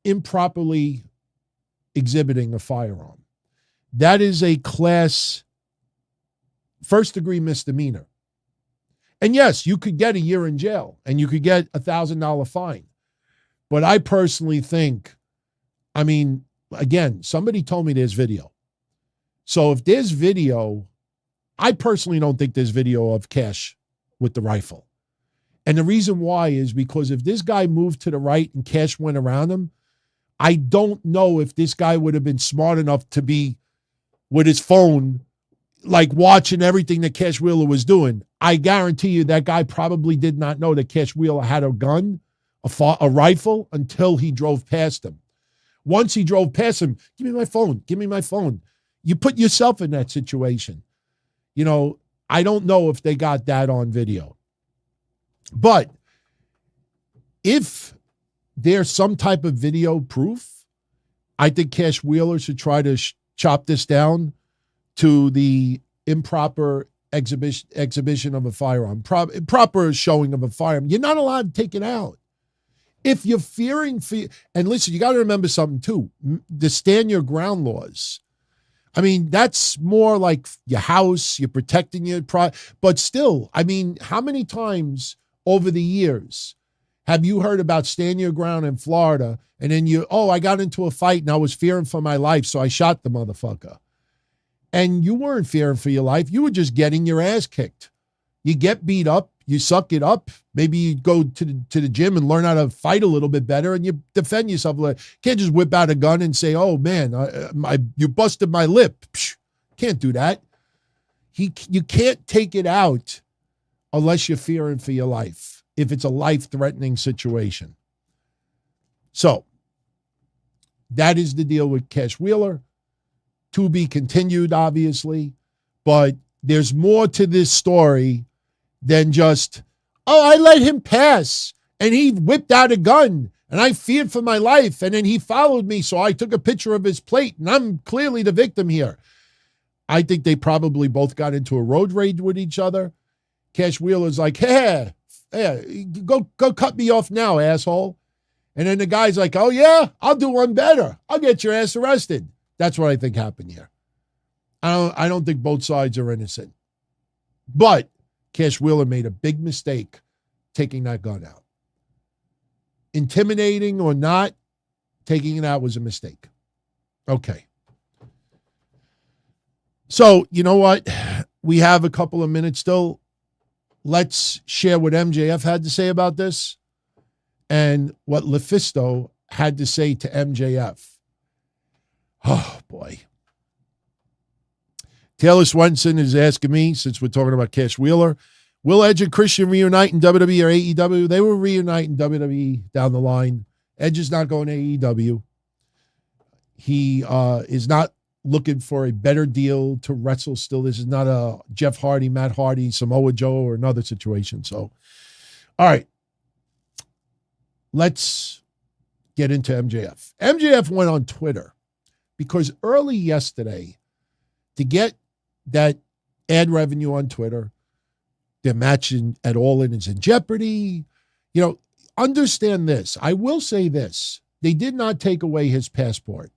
Improperly exhibiting a firearm. That is a class 1st degree misdemeanor. And yes, you could get a year in jail and you could get a $1,000 fine. But I personally think, again, somebody told me there's video. So if there's video, I personally don't think there's video of Cash with the rifle. And the reason why is because if this guy moved to the right and Cash went around him, I don't know if this guy would have been smart enough to be with his phone, like watching everything that Cash Wheeler was doing. I guarantee you that guy probably did not know that Cash Wheeler had a gun, a rifle, until he drove past him. Once he drove past him, give me my phone, give me my phone. You put yourself in that situation. You know, I don't know if they got that on video. But if there's some type of video proof, I think Cash Wheeler should try to chop this down to the improper exhibition of a firearm, proper showing of a firearm. You're not allowed to take it out. If you're fearing, and listen, you got to remember something too, the stand your ground laws. I mean, that's more like your house, you're protecting your but still, I mean, how many times over the years have you heard about stand your ground in Florida and then I got into a fight and I was fearing for my life, so I shot the motherfucker. And you weren't fearing for your life. You were just getting your ass kicked. You get beat up, you suck it up. Maybe you go to the gym and learn how to fight a little bit better and you defend yourself. You can't just whip out a gun and say, oh man, you busted my lip. Psh, can't do that. You can't take it out unless you're fearing for your life, if it's a life-threatening situation. So that is the deal with Cash Wheeler. To be continued, obviously, but there's more to this story than just, I let him pass and he whipped out a gun and I feared for my life and then he followed me, so I took a picture of his plate and I'm clearly the victim here. I think they probably both got into a road rage with each other, Cash Wheeler's like, hey, go cut me off now, asshole. And then the guy's like, oh, yeah, I'll do one better. I'll get your ass arrested. That's what I think happened here. I don't think both sides are innocent. But Cash Wheeler made a big mistake taking that gun out. Intimidating or not, taking it out was a mistake. Okay. So, you know what? We have a couple of minutes still. Let's share what MJF had to say about this and what Lufisto had to say to MJF. Oh, boy. Taylor Swenson is asking me, since we're talking about Cash Wheeler, will Edge and Christian reunite in WWE or AEW? They will reunite in WWE down the line. Edge is not going to AEW. He is not looking for a better deal to wrestle still. This is not a Jeff Hardy, Matt Hardy, Samoa Joe, or another situation. So, all right. Let's get into MJF. MJF went on Twitter because early yesterday, to get that ad revenue on Twitter, their match at All In is in jeopardy. You know, understand this. I will say this. They did not take away his passport.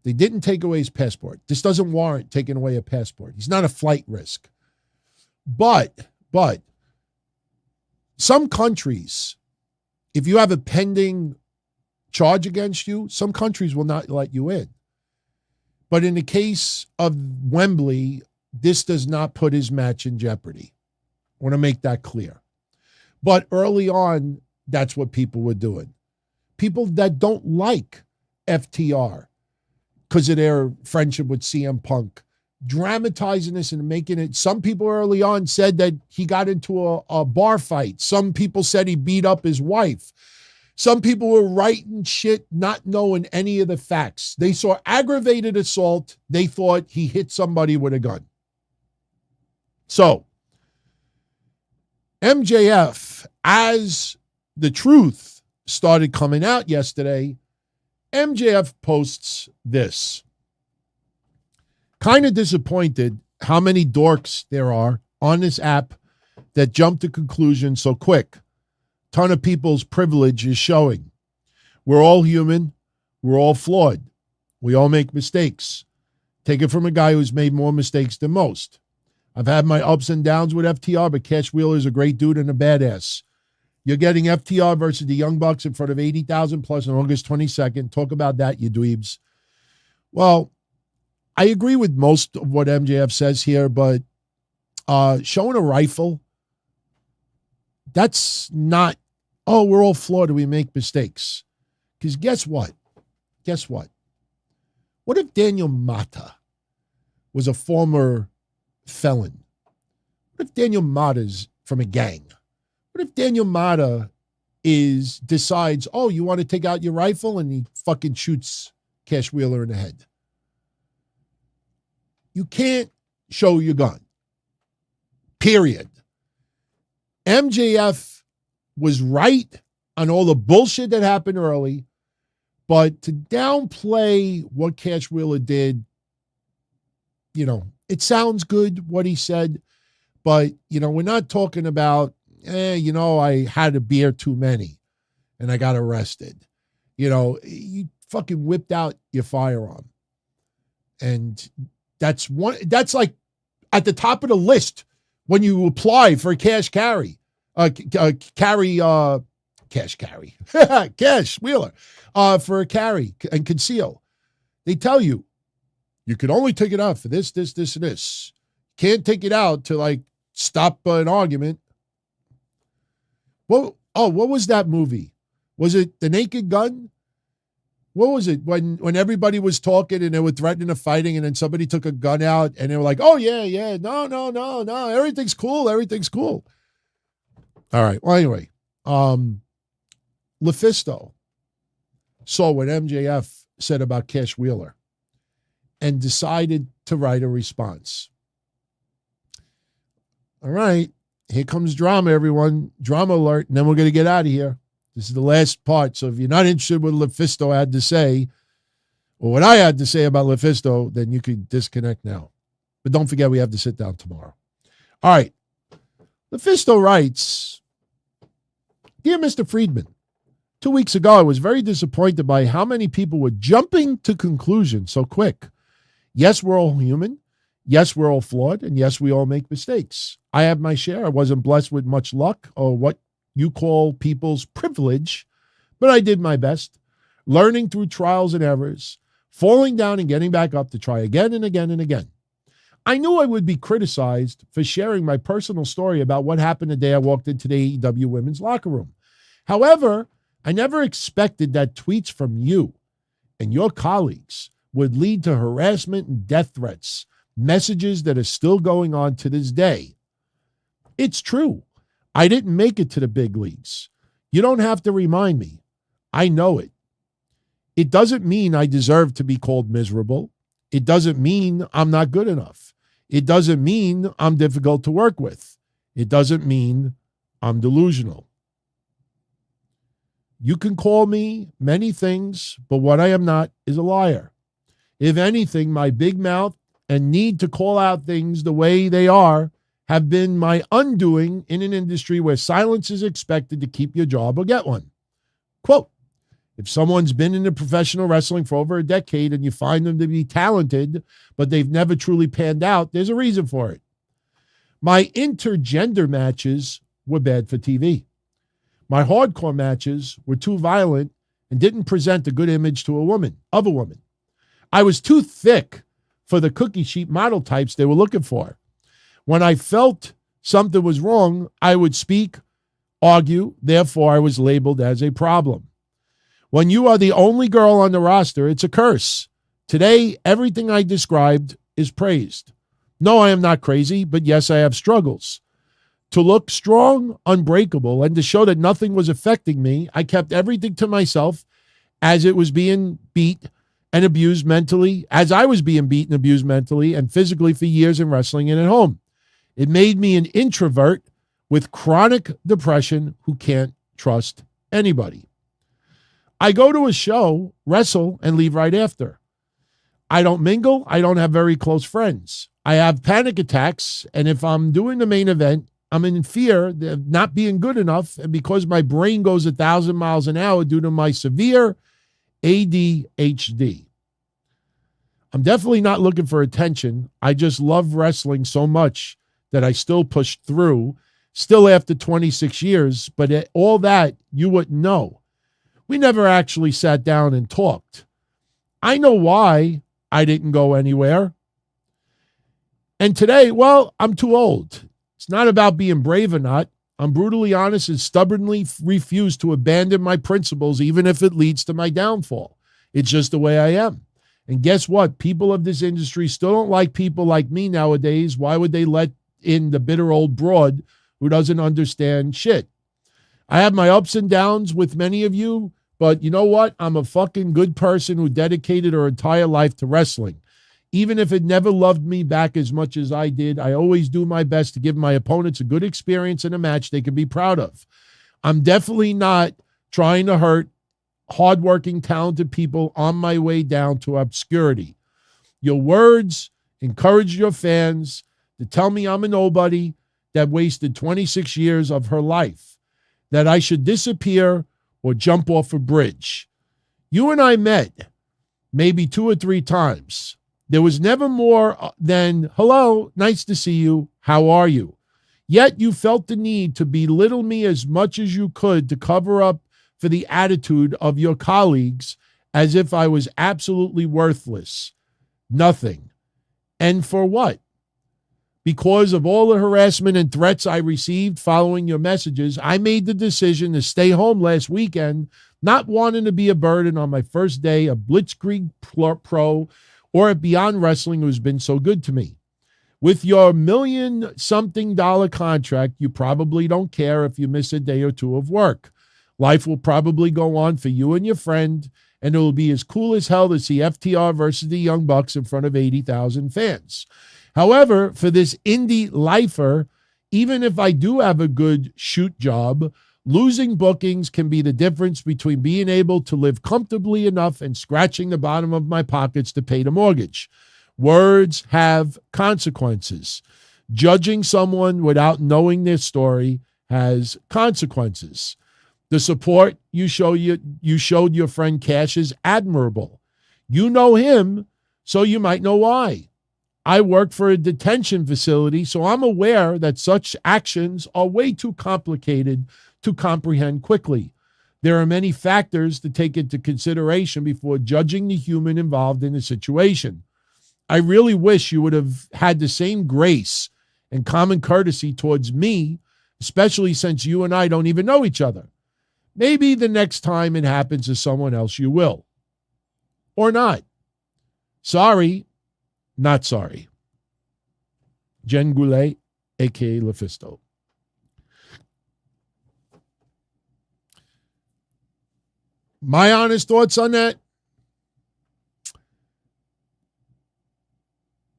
They didn't take away his passport. This doesn't warrant taking away a passport. He's not a flight risk. But some countries, if you have a pending charge against you, some countries will not let you in. But in the case of Wembley, this does not put his match in jeopardy. I want to make that clear. But early on, that's what people were doing. People that don't like FTR because of their friendship with CM Punk, dramatizing this and making it. Some people early on said that he got into a bar fight. Some people said he beat up his wife. Some people were writing shit, not knowing any of the facts. They saw aggravated assault. They thought he hit somebody with a gun. So, MJF, as the truth started coming out yesterday, MJF posts this. Kind of disappointed how many dorks there are on this app that jump to conclusions so quick. Ton of people's privilege is showing. We're all human. We're all flawed. We all make mistakes. Take it from a guy who's made more mistakes than most. I've had my ups and downs with FTR, but Cash Wheeler is a great dude and a badass. You're getting FTR versus the Young Bucks in front of 80,000 plus on August 22nd. Talk about that, you dweebs. Well, I agree with most of what MJF says here, but showing a rifle, that's not, oh, we're all flawed and we make mistakes. Because guess what? Guess what? What if Daniel Mata was a former felon? What if Daniel Mata's from a gang? What if Daniel Mata decides, oh, you want to take out your rifle, and he fucking shoots Cash Wheeler in the head? You can't show your gun. Period. MJF was right on all the bullshit that happened early, but to downplay what Cash Wheeler did, you know, it sounds good what he said, but, you know, we're not talking about, you know, I had a beer too many and I got arrested. You know, you fucking whipped out your firearm. And that's like at the top of the list when you apply for a cash carry. Cash Wheeler, for a carry and conceal. They tell you, you can only take it out for this, and this. Can't take it out to like stop an argument. Well, what was that movie? Was it The Naked Gun? What was it? When everybody was talking and they were threatening a fighting and then somebody took a gun out and they were like, oh yeah, no, everything's cool. All right. Well, anyway, Lufisto saw what MJF said about Cash Wheeler and decided to write a response. All right. Here comes drama, everyone. Drama alert. And then we're going to get out of here. This is the last part. So if you're not interested in what Lufisto had to say or what I had to say about Lufisto, then you can disconnect now. But don't forget, we have to sit down tomorrow. All right. Lufisto writes, Dear Mr. Friedman, 2 weeks ago, I was very disappointed by how many people were jumping to conclusions so quick. Yes, we're all human. Yes, we're all flawed. And yes, we all make mistakes. I have my share. I wasn't blessed with much luck or what you call people's privilege, but I did my best, learning through trials and errors, falling down and getting back up to try again and again and again. I knew I would be criticized for sharing my personal story about what happened the day I walked into the AEW women's locker room. However, I never expected that tweets from you and your colleagues would lead to harassment and death threats, messages that are still going on to this day. It's true. I didn't make it to the big leagues. You don't have to remind me. I know it. It doesn't mean I deserve to be called miserable. It doesn't mean I'm not good enough. It doesn't mean I'm difficult to work with. It doesn't mean I'm delusional. You can call me many things, but what I am not is a liar. If anything, my big mouth and need to call out things the way they are have been my undoing in an industry where silence is expected to keep your job or get one. Quote, if someone's been in professional wrestling for over a decade and you find them to be talented, but they've never truly panned out, there's a reason for it. My intergender matches were bad for TV. My hardcore matches were too violent and didn't present a good image to a woman. I was too thick for the cookie sheet model types they were looking for. When I felt something was wrong, I would speak, argue, therefore I was labeled as a problem. When you are the only girl on the roster, it's a curse. Today, everything I described is praised. No, I am not crazy, but yes, I have struggles. To look strong, unbreakable, and to show that nothing was affecting me, I kept everything to myself as it was being beat and abused mentally, as I was being beat and abused mentally and physically for years in wrestling and at home. It made me an introvert with chronic depression who can't trust anybody. I go to a show, wrestle, and leave right after. I don't mingle. I don't have very close friends. I have panic attacks, and if I'm doing the main event, I'm in fear of not being good enough, and because my brain goes 1,000 miles an hour due to my severe ADHD. I'm definitely not looking for attention. I just love wrestling so much that I still push through, still after 26 years, but all that you wouldn't know. We never actually sat down and talked. I know why I didn't go anywhere. And today, well, I'm too old. It's not about being brave or not. I'm brutally honest and stubbornly refuse to abandon my principles, even if it leads to my downfall. It's just the way I am. And guess what? People of this industry still don't like people like me nowadays. Why would they let in the bitter old broad who doesn't understand shit? I have my ups and downs with many of you, but you know what? I'm a fucking good person who dedicated her entire life to wrestling. Even if it never loved me back as much as I did, I always do my best to give my opponents a good experience in a match they can be proud of. I'm definitely not trying to hurt hardworking, talented people on my way down to obscurity. Your words encourage your fans to tell me I'm a nobody that wasted 26 years of her life, that I should disappear or jump off a bridge. You and I met maybe 2 or 3 times. There was never more than, hello, nice to see you, how are you? Yet you felt the need to belittle me as much as you could to cover up for the attitude of your colleagues as if I was absolutely worthless. Nothing. And for what? Because of all the harassment and threats I received following your messages, I made the decision to stay home last weekend, not wanting to be a burden on my first day of Blitzkrieg Pro or at Beyond Wrestling, who's been so good to me. With your $1 million-something contract, you probably don't care if you miss a day or two of work. Life will probably go on for you and your friend, and it will be as cool as hell to see FTR versus the Young Bucks in front of 80,000 fans. However, for this indie lifer, even if I do have a good shoot job, losing bookings can be the difference between being able to live comfortably enough and scratching the bottom of my pockets to pay the mortgage. Words have consequences. Judging someone without knowing their story has consequences. The support you showed your friend Cash is admirable. You know him, so you might know why. I work for a detention facility, so I'm aware that such actions are way too complicated to comprehend quickly. There are many factors to take into consideration before judging the human involved in the situation. I really wish you would have had the same grace and common courtesy towards me, especially since you and I don't even know each other. Maybe the next time it happens to someone else, you will. Or not. Sorry, not sorry. Jen Goulet, a.k.a. Lufisto. My honest thoughts on that?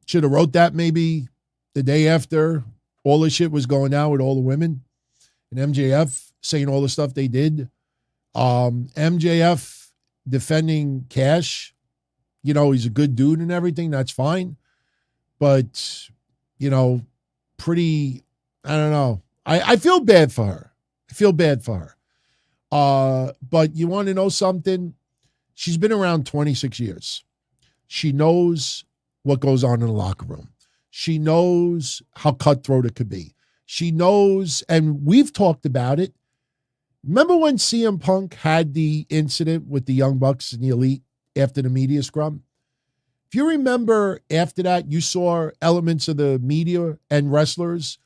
Should have wrote that maybe the day after all this shit was going down with all the women. And MJF saying all the stuff they did. MJF defending Cash. You know, he's a good dude and everything. That's fine. But, you know, pretty, I don't know. I feel bad for her. I feel bad for her. But you want to know something? She's been around 26 years. She knows what goes on in the locker room. She knows how cutthroat it could be. She knows, and we've talked about it. Remember when CM Punk had the incident with the Young Bucks and the Elite after the media scrum? If you remember after that, you saw elements of the media and wrestlers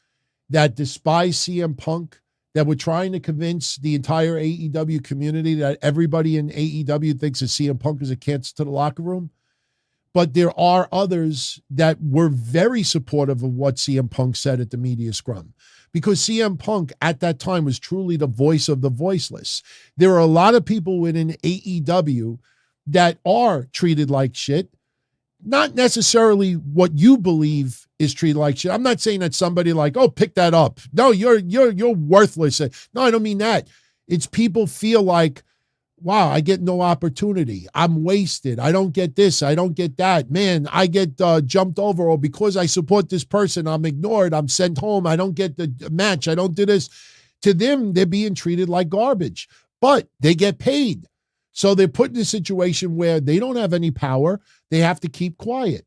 that despise CM Punk, that were trying to convince the entire AEW community that everybody in AEW thinks that CM Punk is a cancer to the locker room. But there are others that were very supportive of what CM Punk said at the media scrum, because CM Punk at that time was truly the voice of the voiceless. There are a lot of people within AEW that are treated like shit, not necessarily what you believe is treated like shit. I'm not saying that somebody like, oh, pick that up. No, you're worthless. No, I don't mean that. It's people feel like, wow, I get no opportunity. I'm wasted. I don't get this. I don't get that. Man, I get jumped over, or because I support this person, I'm ignored. I'm sent home. I don't get the match. I don't do this. To them, they're being treated like garbage, but they get paid. So they're put in a situation where they don't have any power. They have to keep quiet.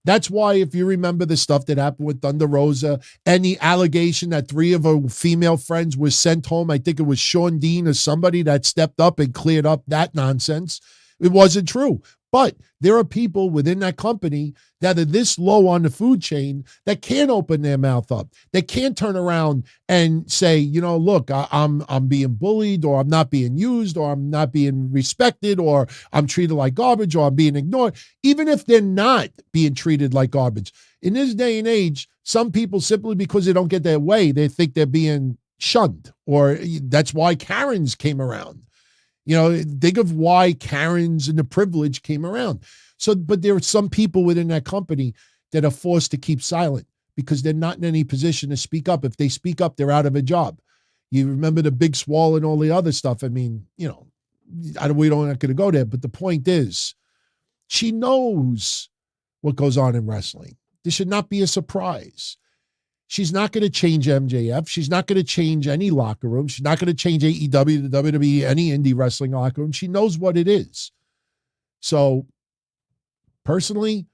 That's why, if you remember the stuff that happened with Thunder Rosa and the allegation that 3 of her female friends were sent home, I think it was Sean Dean or somebody that stepped up and cleared up that nonsense. It wasn't true. But there are people within that company that are this low on the food chain that can't open their mouth up. They can't turn around and say, you know, look, I'm being bullied, or I'm not being used, or I'm not being respected, or I'm treated like garbage, or I'm being ignored, even if they're not being treated like garbage. In this day and age, some people, simply because they don't get their way, they think they're being shunned, or that's why Karens came around. You know, think of why Karens and the privilege came around. So, but there are some people within that company that are forced to keep silent because they're not in any position to speak up. If they speak up, they're out of a job. You remember the Big Swall and all the other stuff. I mean, you know, we're not going to go there. But the point is, she knows what goes on in wrestling. This should not be a surprise. She's not going to change MJF. She's not going to change any locker room. She's not going to change AEW, the WWE, any indie wrestling locker room. She knows what it is. So, personally,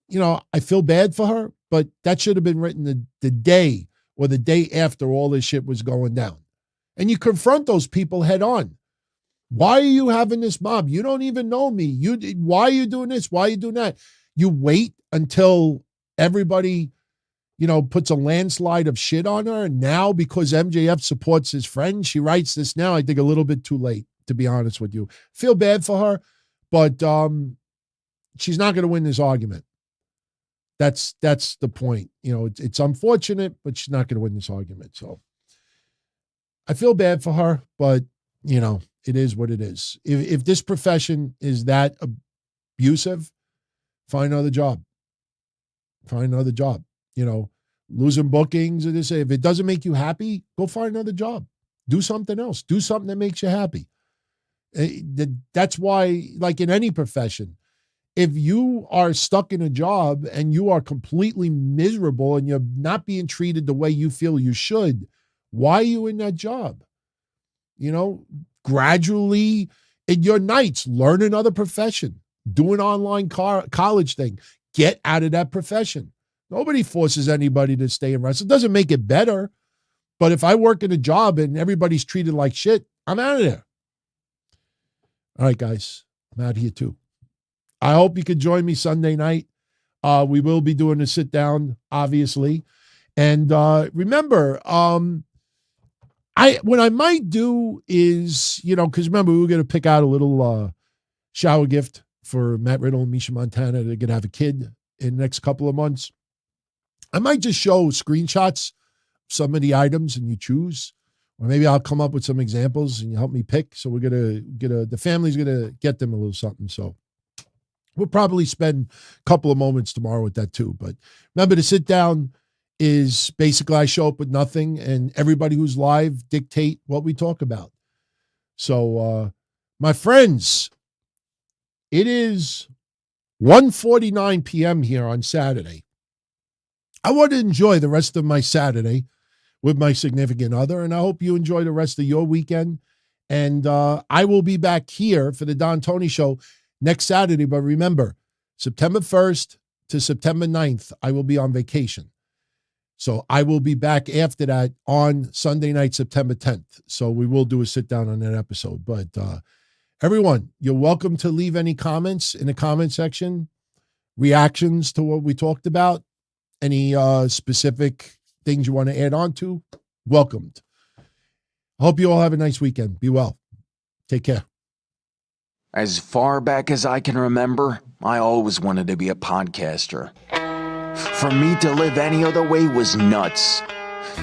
you know, I feel bad for her, but that should have been written the day or the day after all this shit was going down. And you confront those people head on. Why are you having this mob? You don't even know me. Why are you doing this? Why are you doing that? You wait until everybody, you know, puts a landslide of shit on her. And now, because MJF supports his friend, she writes this now, I think a little bit too late, to be honest with you. Feel bad for her, but she's not going to win this argument. That's the point. You know, it's unfortunate, but she's not going to win this argument. So I feel bad for her, but, you know, it is what it is. If this profession is that abusive, find another job. Find another job. You know, losing bookings, or this, if it doesn't make you happy, go find another job. Do something else. Do something that makes you happy. That's why, like in any profession, if you are stuck in a job and you are completely miserable and you're not being treated the way you feel you should, why are you in that job? You know, gradually in your nights, learn another profession, do an online college thing, get out of that profession. Nobody forces anybody to stay in wrestling. It doesn't make it better. But if I work in a job and everybody's treated like shit, I'm out of there. All right, guys, I'm out here too. I hope you can join me Sunday night. We will be doing a sit down, obviously. And remember, what I might do is, because remember, we were going to pick out a little shower gift for Matt Riddle and Misha Montana. They're going to have a kid in the next couple of months. I might just show screenshots of some of the items and you choose. Or maybe I'll come up with some examples and you help me pick. So we're going to the family's going to get them a little something. So we'll probably spend a couple of moments tomorrow with that too. But remember, the sit down is basically I show up with nothing and everybody who's live dictate what we talk about. So, my friends, it is 1:49 p.m. here on Saturday. I want to enjoy the rest of my Saturday with my significant other, and I hope you enjoy the rest of your weekend. And I will be back here for the Don Tony Show next Saturday. But remember, September 1st to September 9th, I will be on vacation. So I will be back after that on Sunday night, September 10th. So we will do a sit down on that episode. But everyone, you're welcome to leave any comments in the comment section, reactions to what we talked about, any specific things you want to add on to, welcomed. I hope you all have a nice weekend. Be well. Take care. As far back as I can remember, I always wanted to be a podcaster. For me to live any other way was nuts.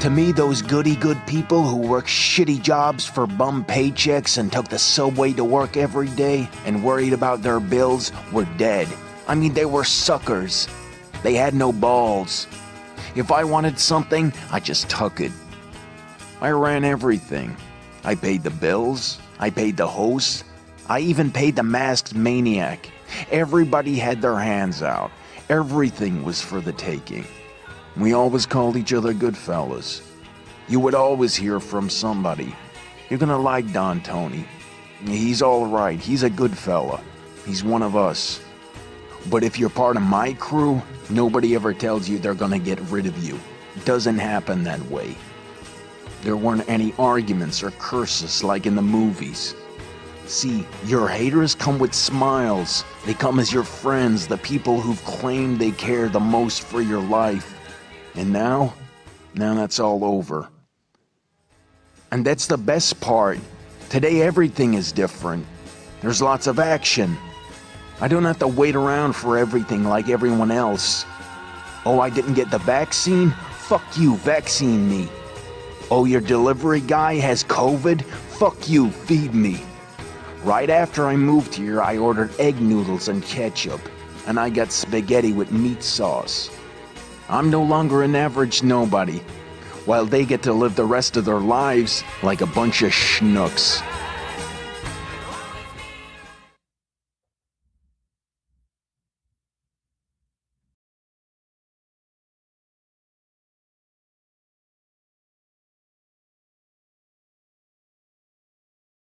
To me, those goody-good people who worked shitty jobs for bum paychecks and took the subway to work every day and worried about their bills were dead. I mean, they were suckers. They had no balls. If I wanted something, I just took it. I ran everything. I paid the bills. I paid the host. I even paid the masked maniac. Everybody had their hands out. Everything was for the taking. We always called each other good fellas. You would always hear from somebody. You're gonna like Don Tony. He's all right. He's a good fella. He's one of us. But if you're part of my crew, nobody ever tells you they're gonna get rid of you. It doesn't happen that way. There weren't any arguments or curses like in the movies. See, your haters come with smiles. They come as your friends, the people who've claimed they care the most for your life. And now that's all over. And that's the best part. Today everything is different. There's lots of action. I don't have to wait around for everything like everyone else. Oh, I didn't get the vaccine? Fuck you, vaccine me. Oh, your delivery guy has COVID? Fuck you, feed me. Right after I moved here, I ordered egg noodles and ketchup, and I got spaghetti with meat sauce. I'm no longer an average nobody, while they get to live the rest of their lives like a bunch of schnooks.